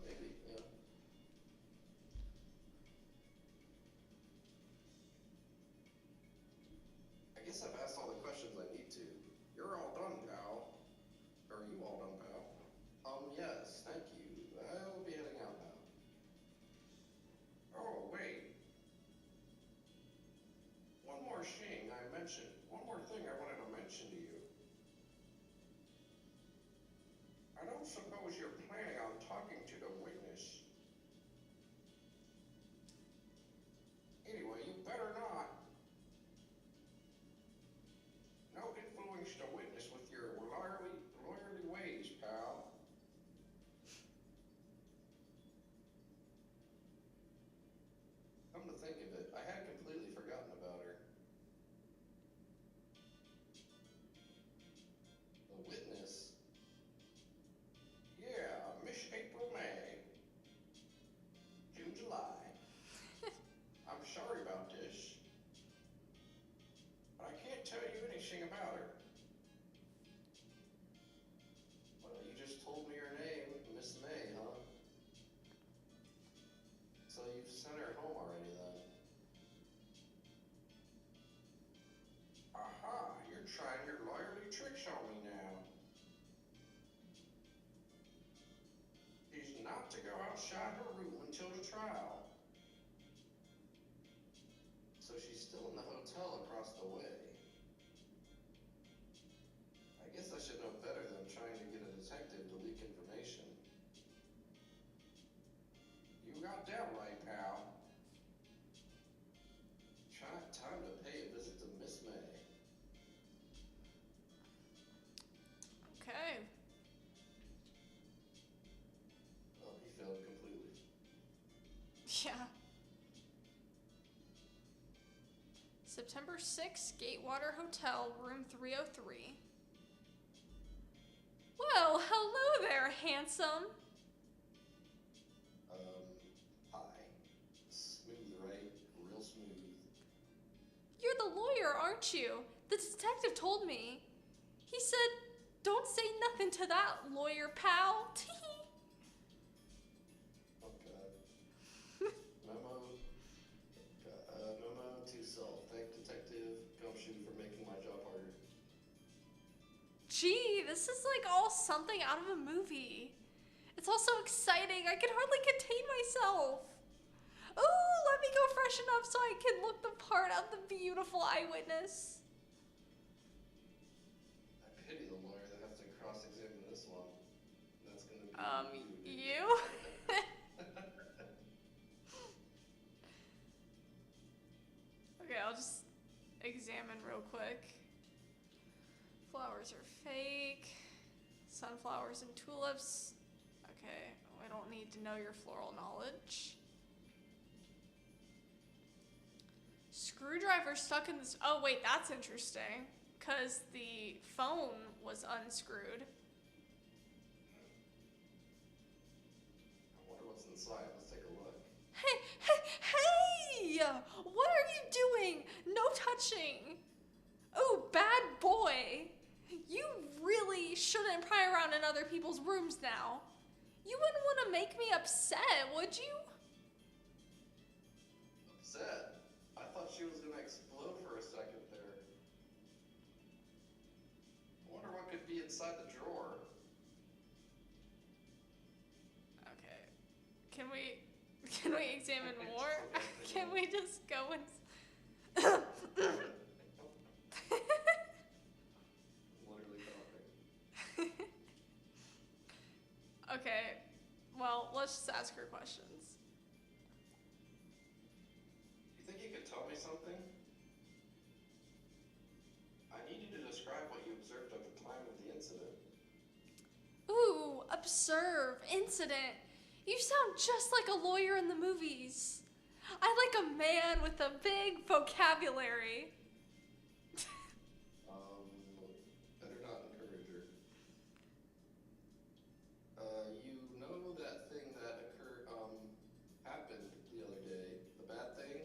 Maybe, yeah. I guess I've asked all the questions I need to. You're all done, pal. Or are you all done, pal? Yes, thank you. I'll be heading out now. Oh, wait. One more thing I wanted to mention to you. I don't suppose you're planning on talking to the witness. Anyway, you better not. No influence the witness with your lawyerly ways, pal. Come to think of it, I had completely forgotten about her. The witness? Yeah, Miss April May. June, July. I'm sorry about this, but I can't tell you anything about her. Well, you just told me her name, Miss May, huh? So you've sent her home already then? Aha, you're trying your lawyerly tricks on me now. She's not to go outside her room until the trial. So she's still in the hotel across the way. I guess I should know better than trying to get a detective to leak information. You got that right, pal. Time to pay a visit to Miss May. Okay. Oh, he failed completely. Yeah. September 6th, Gatewater Hotel, room 303. Well, hello there, handsome. aren't you? The detective told me. He said, don't say nothing to that, lawyer pal. Oh god. Memo. Memo to self. Thank Detective Gumshoe for making my job harder. Gee, this is like all something out of a movie. It's all so exciting, I can hardly contain myself. Ooh, let me go freshen up so I can look the part of the beautiful eyewitness. I pity the lawyer that has to cross-examine this one. That's gonna be You? Okay, I'll just examine real quick. Flowers are fake. Sunflowers and tulips. Okay, I don't need to know your floral knowledge. Screwdriver stuck in this. Oh, wait, that's interesting. Because the phone was unscrewed. I wonder what's inside. Let's take a look. Hey, hey, hey! What are you doing? No touching. Oh, bad boy. You really shouldn't pry around in other people's rooms now. You wouldn't want to make me upset, would you? Upset? I thought she was gonna explode for a second there. I wonder what could be inside the drawer. Okay. Can we examine more? Can we just go and Literally coughing. Okay. Well, let's just ask her questions. You think you could tell me something? I need you to describe what you observed at the time of the incident. Ooh, observe, incident. You sound just like a lawyer in the movies. I like a man with a big vocabulary. Better not encourage her. You know that thing that happened the other day? The bad thing?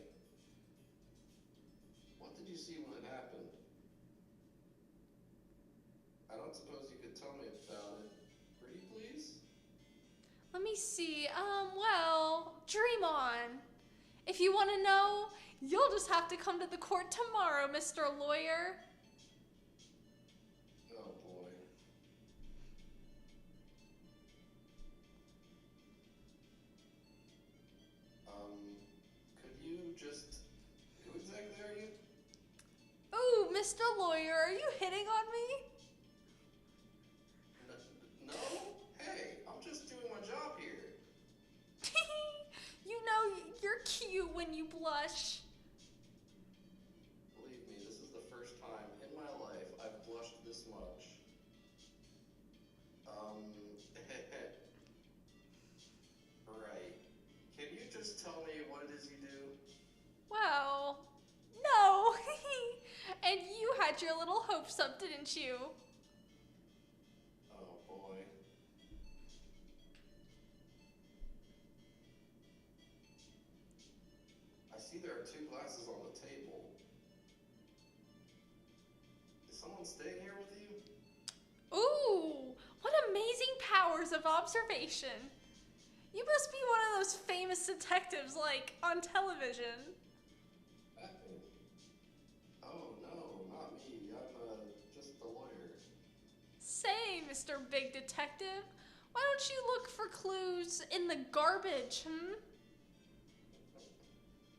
What did you see when it happened? I don't suppose you could tell me about it. Pretty please? Let me see. Well, dream on. If you want to know, you'll just have to come to the court tomorrow, Mr. Lawyer. Oh boy. Could you just... Who exactly are you? Ooh, Mr. Lawyer, are you hitting on me? No? Hey, I'm just doing my job here. You know, you're cute when you blush. Believe me, this is the first time in my life I've blushed this much. Right. Can you just tell me what it is you do? Well, no. And you had your little hopes up, didn't you? Oh boy. I see there are 2 glasses on the table. Is someone staying here with you? Ooh, what amazing powers of observation. You must be one of those famous detectives, like, on television. Batman? Oh no, not me. I'm just the lawyer. Say, Mr. Big Detective, why don't you look for clues in the garbage,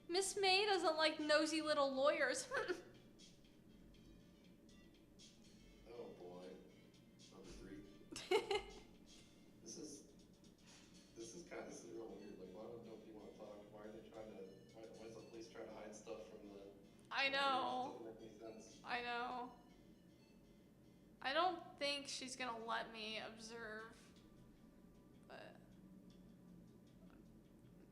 Miss May doesn't like nosy little lawyers. Oh boy. Number 3. This is real weird. Like, why don't people want to talk? Why are they trying to? Why is the police trying to hide stuff from the? I know. Doesn't make any sense. I know. I don't think she's gonna let me observe. But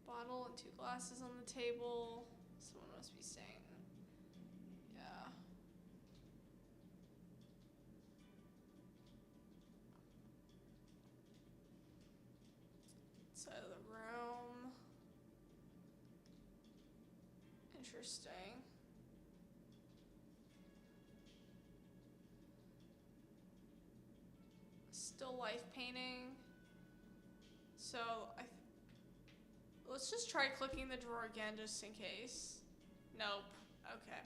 bottle and 2 glasses on the table. Someone must be staying. Yeah. Side of the room. Interesting. Still life painting. So let's just try clicking the drawer again just in case. Nope. Okay.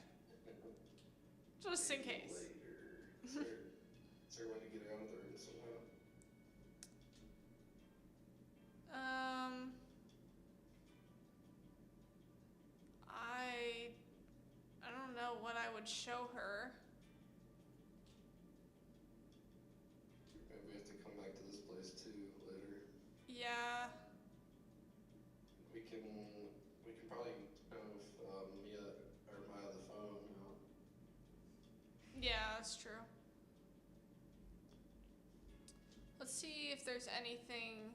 Just in case. Later. Is there a way to get out of the room somehow? I don't know what I would show her. Maybe we have to come back to this place too later. Yeah. We can probably have Mia or Maya the phone. You know? Yeah, that's true. Let's see if there's anything.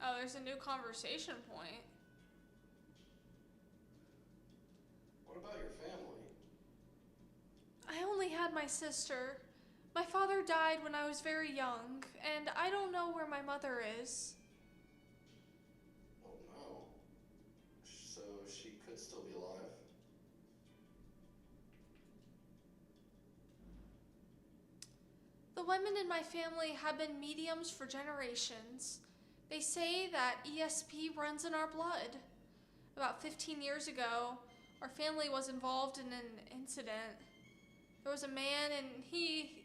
Oh, there's a new conversation point. What about your family? I only had my sister. My father died when I was very young, and I don't know where my mother is. Oh no. So she could still be alive. The women in my family have been mediums for generations. They say that ESP runs in our blood. About 15 years ago, our family was involved in an incident. There was a man and he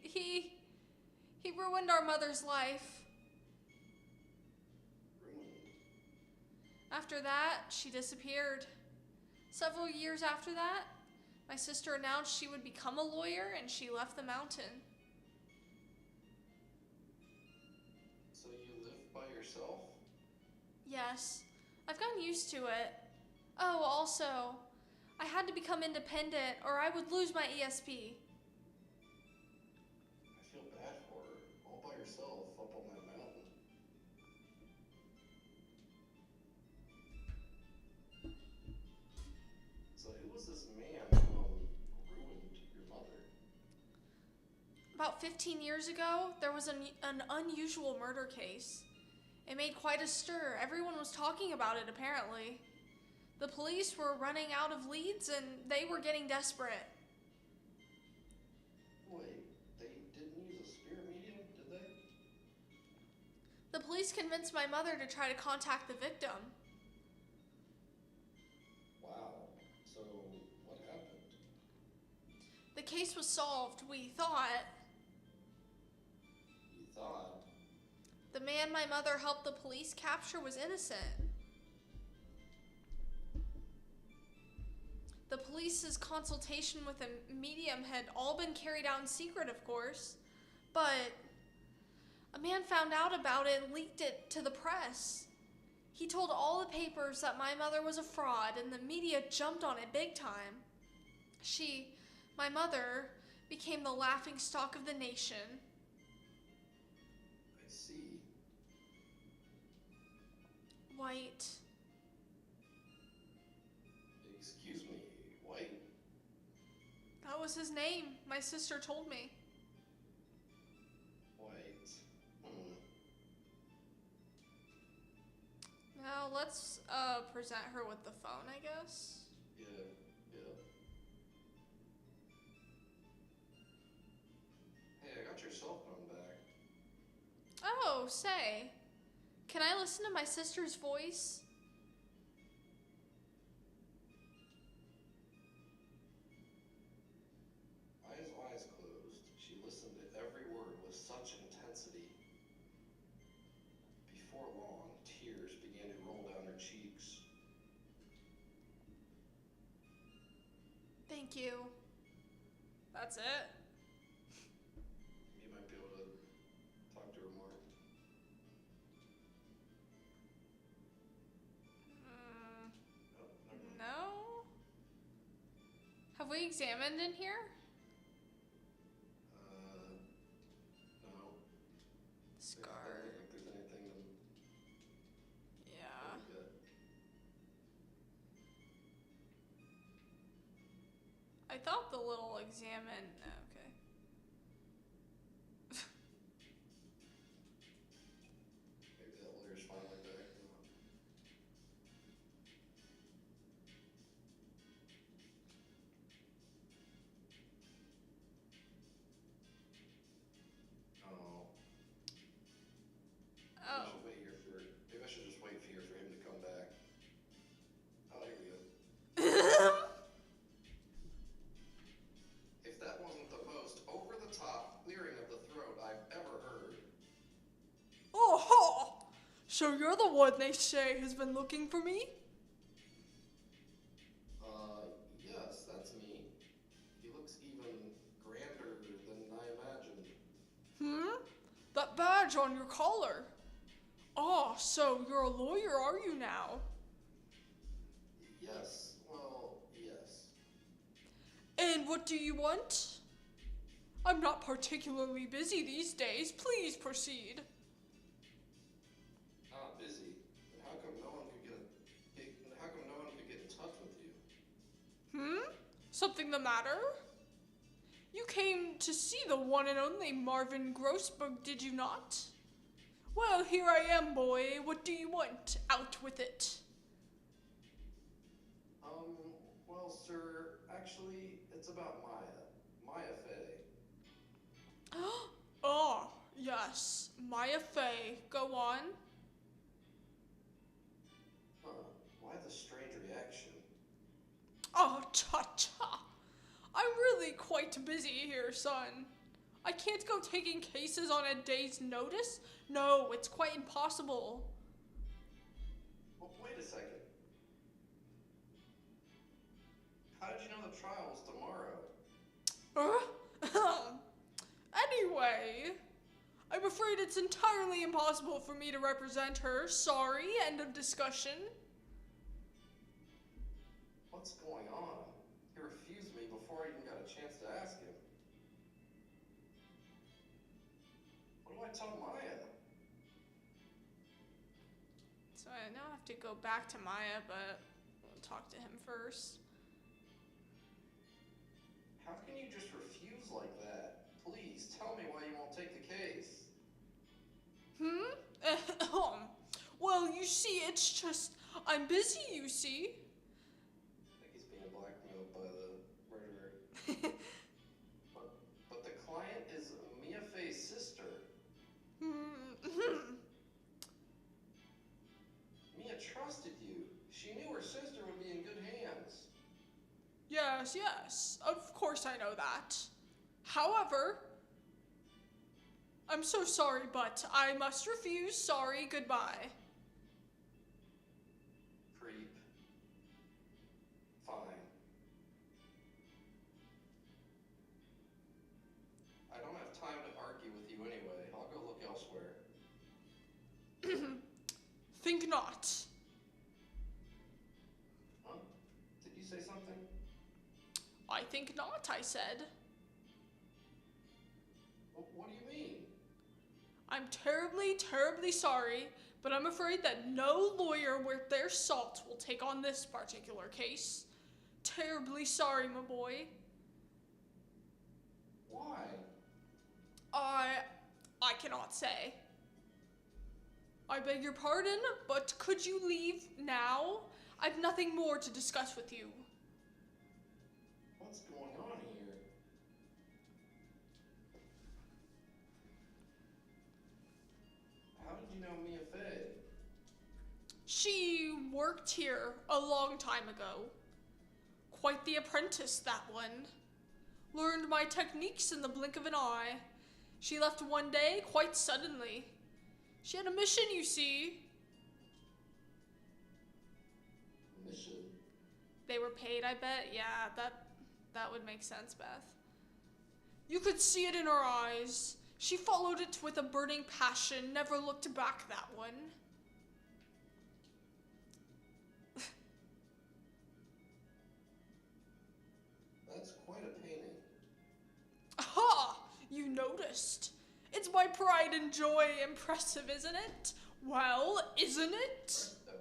ruined our mother's life. Ruined. After that, she disappeared. Several years after that, my sister announced she would become a lawyer and she left the mountain. So you live by yourself? Yes, I've gotten used to it. Oh, also, I had to become independent or I would lose my ESP. I feel bad for her. All by herself up on that mountain. So who was this man who ruined your mother? About 15 years ago, there was an unusual murder case. It made quite a stir. Everyone was talking about it, apparently. The police were running out of leads and they were getting desperate. Wait, they didn't use a spirit medium, did they? The police convinced my mother to try to contact the victim. Wow. So what happened? The case was solved, we thought. You thought? The man my mother helped the police capture was innocent. The police's consultation with a medium had all been carried out in secret, of course, but a man found out about it and leaked it to the press. He told all the papers that my mother was a fraud, and the media jumped on it big time. My mother, became the laughingstock of the nation. I see. White. Excuse me, White? That was his name, my sister told me. White. Now let's present her with the phone, I guess. Yeah. Hey, I got your cell phone back. Oh, say, can I listen to my sister's voice? Maya's eyes closed. She listened to every word with such intensity. Before long, tears began to roll down her cheeks. Thank you. That's it? You might be able to talk to her more. Oh, never mind. No? Have we examined in here? No. Scar. Doesn't look like there's anything to Yeah. look at. I thought the little examine. Okay. Maybe that lawyer's finally back. Oh, So you're the one they say has been looking for me? Yes, that's me. He looks even grander than I imagined. That badge on your collar. Oh, so you're a lawyer, are you now? Yes, well, yes. And what do you want? I'm not particularly busy these days. Please proceed. Not busy. How come no one could how come no one could get in touch with you? Something the matter? You came to see the one and only Marvin Grossberg, did you not? Well, here I am, boy. What do you want? Out with it. Well, sir, actually, it's about Maya. Maya Fey. Oh, yes. Maya Fey. Go on. Huh. Why the strange reaction? Oh, ta-ta. I'm really quite busy here, son. I can't go taking cases on a day's notice. No, it's quite impossible. Well, wait a second. How did you know the trial was tomorrow? Anyway, I'm afraid it's entirely impossible for me to represent her. Sorry, end of discussion. What's going on? He refused me before I even got a chance to ask him. What do I tell Maya? So I now have to go back to Maya, but we'll talk to him first. How can you just refuse like that? Please, tell me why you won't take the case. Well, you see, it's just, I'm busy, you see. I think he's being blackmailed by the murderer. but the client is Mia Fey's sister. Mia trusted you. She knew her sister would be in good hands. Yes, of course I know that. However, I'm so sorry, but I must refuse. Sorry, goodbye. Creep. Fine. I don't have time to argue with you anyway. I'll go look elsewhere. Think not. Huh? Did you say something? I think not, I said. What do you mean? I'm terribly, terribly sorry, but I'm afraid that no lawyer worth their salt will take on this particular case. Terribly sorry, my boy. Why? I cannot say. I beg your pardon, but could you leave now? I've nothing more to discuss with you. What's going on here? How did you know Mia Fey? She worked here a long time ago. Quite the apprentice, that one. Learned my techniques in the blink of an eye. She left one day, quite suddenly. She had a mission, you see. Mission? They were paid, I bet. Yeah, that would make sense, Beth. You could see it in her eyes. She followed it with a burning passion, never looked back, that one. That's quite a painting. Aha! You noticed. It's my pride and joy. Impressive, isn't it? Well, isn't it? Presto.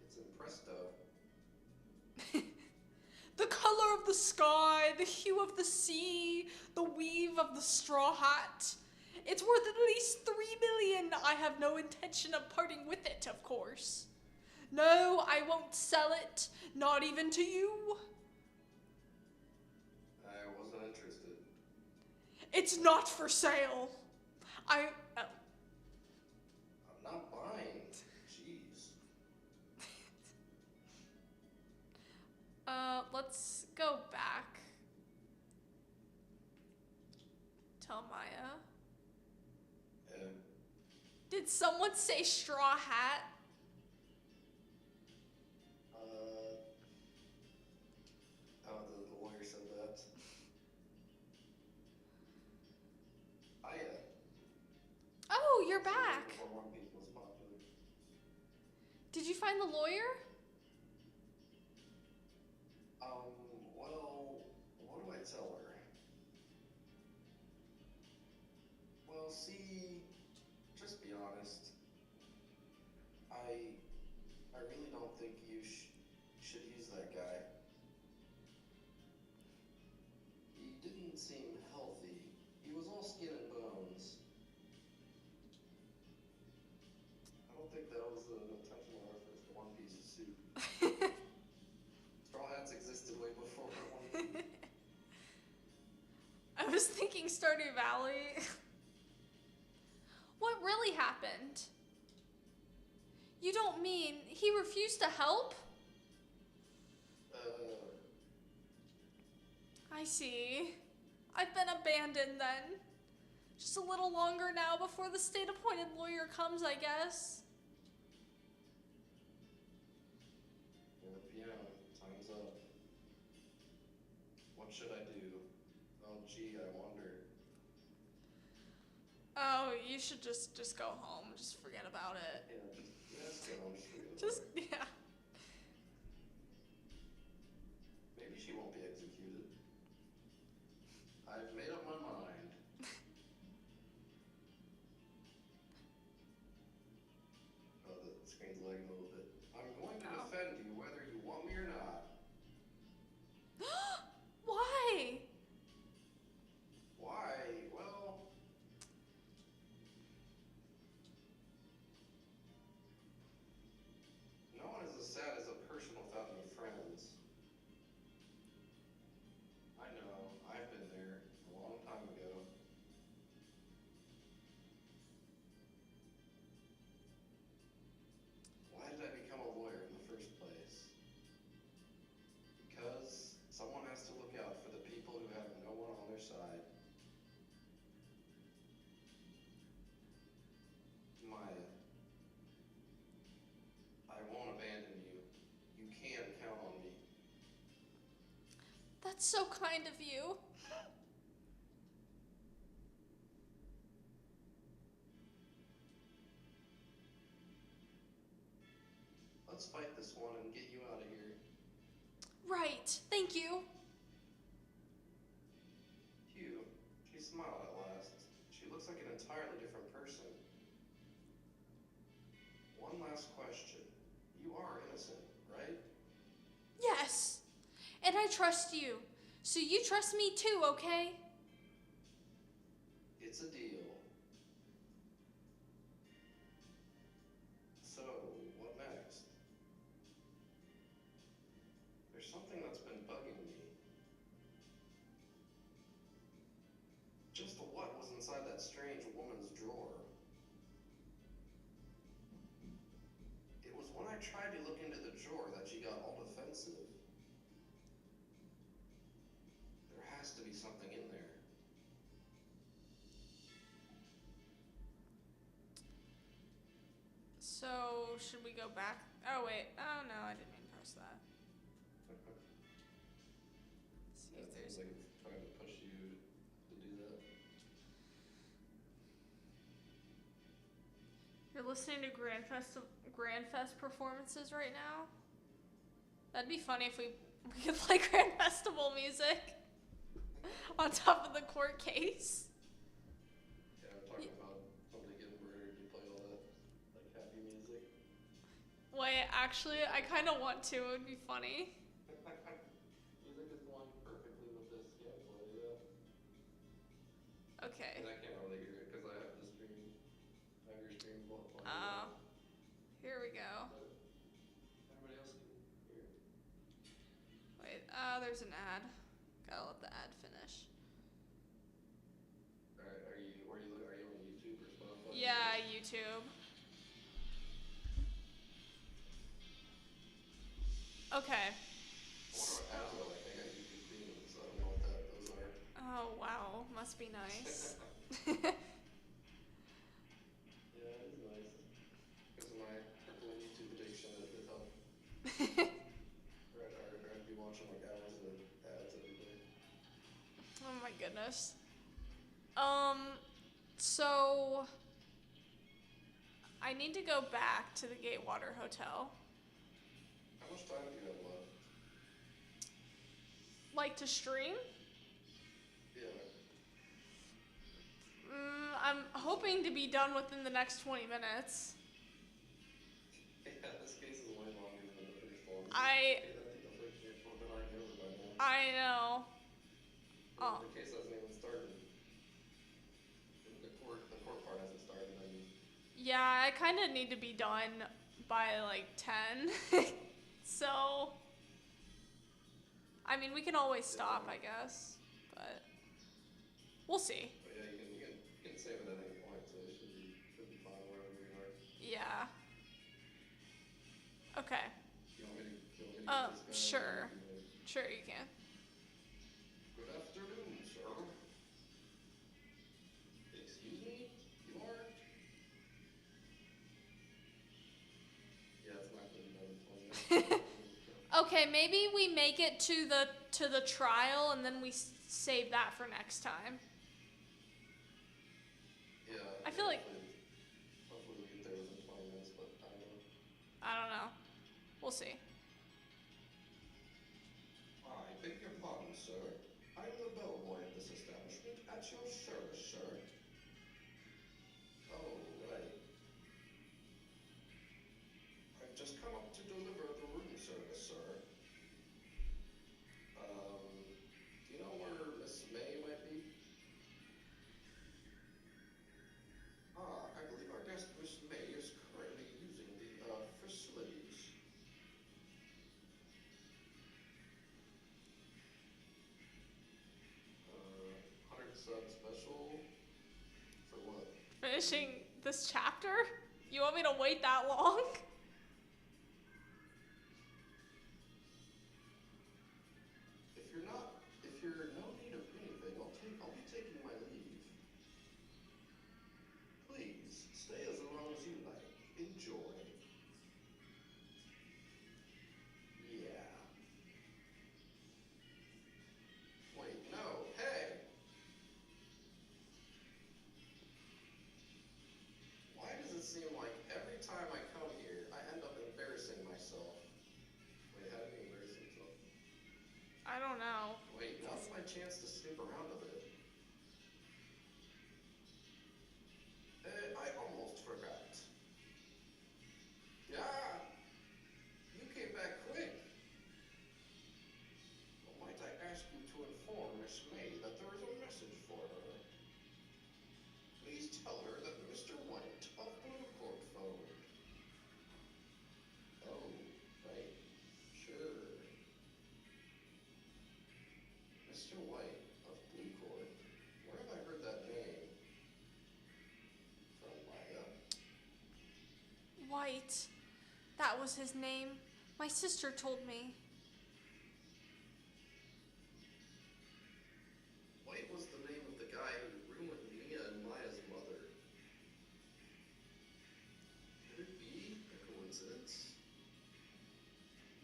It's impresto. The color of the sky, the hue of the sea, the weave of the straw hat. It's worth at least 3 million. I have no intention of parting with it, of course. No, I won't sell it, not even to you. I wasn't interested. It's not for sale. I'm not buying. Jeez. Let's go back. Tell Maya. Uh, Did Did someone say straw hat? The lawyer said that. Oh, you're back. Before One Piece was popular. Did you find the lawyer? Well, what do I tell her? Well, see, just be honest. I really don't think you should use that guy. He didn't seem healthy. He was all skin and bones. I don't think that was an intentional reference to One Piece's suit. Straw hats existed way before One Piece. I was thinking Stardew Valley. What really happened? You don't mean he refused to help? I see. I've been abandoned then. Just a little longer now before the state-appointed lawyer comes, I guess. Yeah, time's up. What should I do? Oh, gee, I wonder. Oh, you should just go home. Just forget about it. Yeah, just get on straight. Just, yeah. Maybe she won't be executed. I've made up my mind. Oh, the screen's lagging a little bit. I'm going to defend you whether you want me or not. Why? Why? Well, no one is as sad as a person without any friends. I know, I've been there a long time ago. Why did I become a lawyer in the first place? Because someone has to look out for the people who have no one on their side. Maya, I won't abandon you. You can count on me. That's so kind of you. Let's fight this one and get you out of here. Right. Thank you. Hugh, she smiled at last. She looks like an entirely different person. One last question. You are innocent, right? Yes. And I trust you. So you trust me too, okay? It's a deal. So, what next? There's something that's been bugging me. Just what was inside that strange woman's drawer? It was when I tried to look into the drawer that she got all defensive. There has to be something in there. So, should we go back? Oh, wait. Oh, no, I didn't mean to press that. See if there's... Seems like it's trying to push you to do that. You're listening to Grand Fest performances right now? That'd be funny if we could play Grand Festival music on top of the court case. Yeah, I'm talking about somebody getting murdered. You play all that like happy music. Wait, actually, I kind of want to. It would be funny. Music is lined perfectly with this gameplay, yeah. Okay. And I can't really hear it because I have the stream. I have your stream playing. Here we go. Everybody else can hear it. Wait, there's an ad. Gotta let the ad finish. Alright, are you on YouTube or Spotify? Yeah, YouTube. Okay. I wonder what ads are like. I got YouTube Premium, so I don't know what those are. Oh, wow. Must be nice. Yeah, it is nice. I'd be watching like hours of ads every day. Oh my goodness. So I need to go back to the Gatewater Hotel. How much time do you have left? Like to stream? Yeah. I'm hoping to be done within the next 20 minutes. Yeah, this case is way longer than the first one. I think the first case would have been already over by now. I know. Oh. The case hasn't even started. The court part hasn't started. I mean. Yeah, I kind of need to be done by like 10. So I mean, we can always stop, I guess, but we'll see. But yeah, you can save it at any point, so it should be fine wherever we are. Yeah. Okay. You want me to get this guy? Sure. Sure you can. Good afternoon, sir. Excuse me? You are? Yeah, it's not gonna be done in 20 minutes. Okay, maybe we make it to the trial and then we save that for next time. Yeah. I feel like Hopefully we get there within 20 minutes, but I don't know. I don't know. We'll see. I beg your pardon, sir. I'm the bellboy of this establishment, at your service, sir. Oh, right. I've just come up to deliver the room service, sir. Do you know where Miss May might be? I believe our guest, Miss May, is currently using the facilities. 100 sub special for what? Finishing this chapter? You want me to wait that long? If you're in no need of anything, I'll be taking my leave. Please, stay as long as you like. Enjoy. Yeah. Wait, no, hey! Why does it seem like every time I come here, I end up embarrassing myself? Wait, how do you embarrass yourself? I don't know. Wait, now's my chance to snoop around a bit. I almost forgot. Yeah! You came back quick. Well, might I ask you to inform Miss May that there is a message for her? Please tell her that Mr. White of Blue Court phoned. Oh, right. Sure. Mr. White of Blue Court. Where have I heard that name? From Maya? White. That was his name. My sister told me. White was the name of the guy who ruined Mia and Maya's mother. Could it be a coincidence?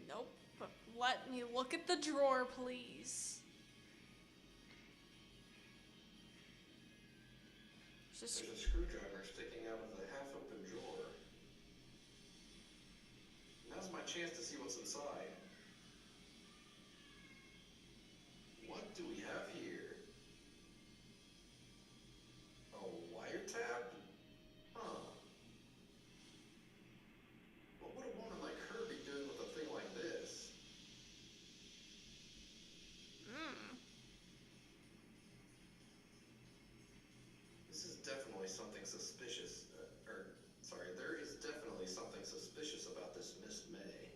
Nope. But let me look at the drawer, please. There's a screwdriver sticking out of the half-open drawer. Now's my chance to see what's inside. What do we have here? A wiretap? Huh. What would a woman like her be doing with a thing like this? This is definitely something suspicious. There is definitely something suspicious about this Miss May.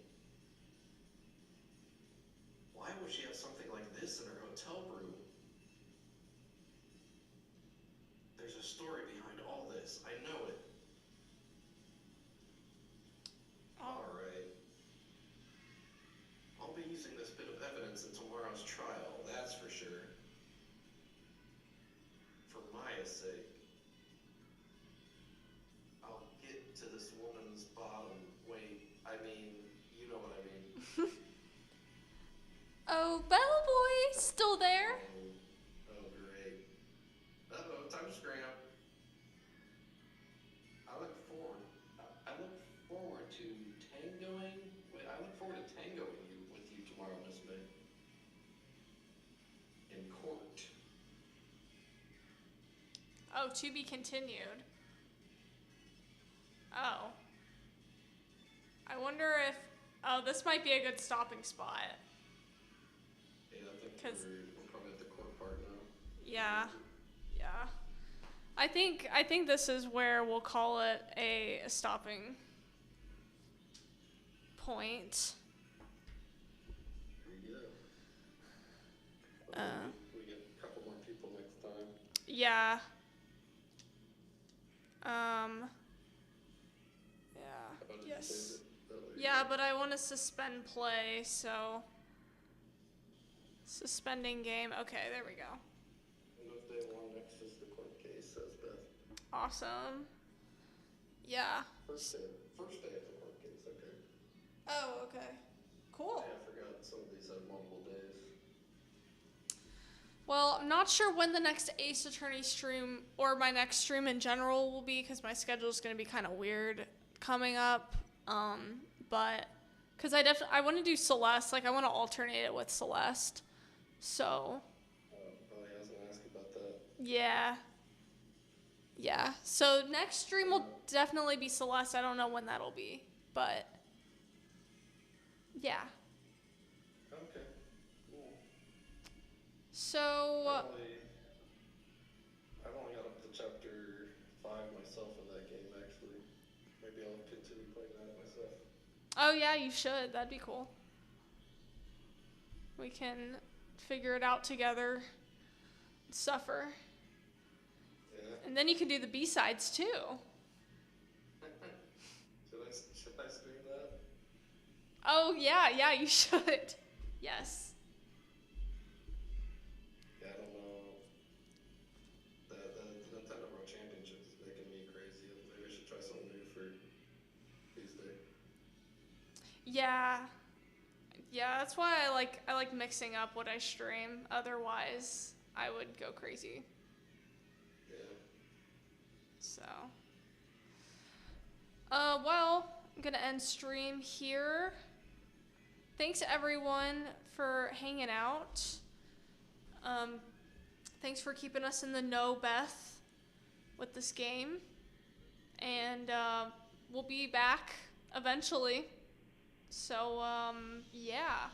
Oh, Bellboy, still there? Oh, great. Uh-oh, time to scram. I look forward. I look forward to tangoing. Wait, I look forward to tangoing with you tomorrow, Miss May. In court. Oh, to be continued. Oh. I wonder if... Oh, this might be a good stopping spot. Yeah, I think 'Cause- we're probably at the court part now. Yeah. Yeah. I think this is where we'll call it a stopping point. Here we go. Uh. We get a couple more people next time. Yeah. Yeah. How about if you Yes. save it? That way Yeah, but I want to suspend play, so suspending game. Okay, there we go. And if day one next is the court case, says Beth. Awesome. Yeah. First day of the court case, okay. Oh, okay. Cool. Yeah, I forgot some of these have multiple days. Well, I'm not sure when the next Ace Attorney stream or my next stream in general will be because my schedule is going to be kind of weird coming up. But because I want to do Celeste, like I want to alternate it with Celeste. So. Oh, I was gonna ask about that. Yeah. Yeah. So next stream will definitely be Celeste. I don't know when that'll be, but yeah. Okay. Cool. So I've only got up to chapter 5 myself in that game, actually. Maybe I'll continue playing that myself. oh yeah, you should. That'd be cool. We can figure it out together. Suffer. Yeah. And then you can do the B-sides too. Should I stream that? Oh yeah, you should. Yes. Yeah, I don't know. The Nintendo World Championship is making me crazy. Maybe I should try something new for Tuesday. Yeah. Yeah, that's why I like mixing up what I stream. Otherwise, I would go crazy. Yeah. So, well, I'm gonna end stream here. Thanks everyone for hanging out. Thanks for keeping us in the know, Beth, with this game. And we'll be back eventually. So, yeah.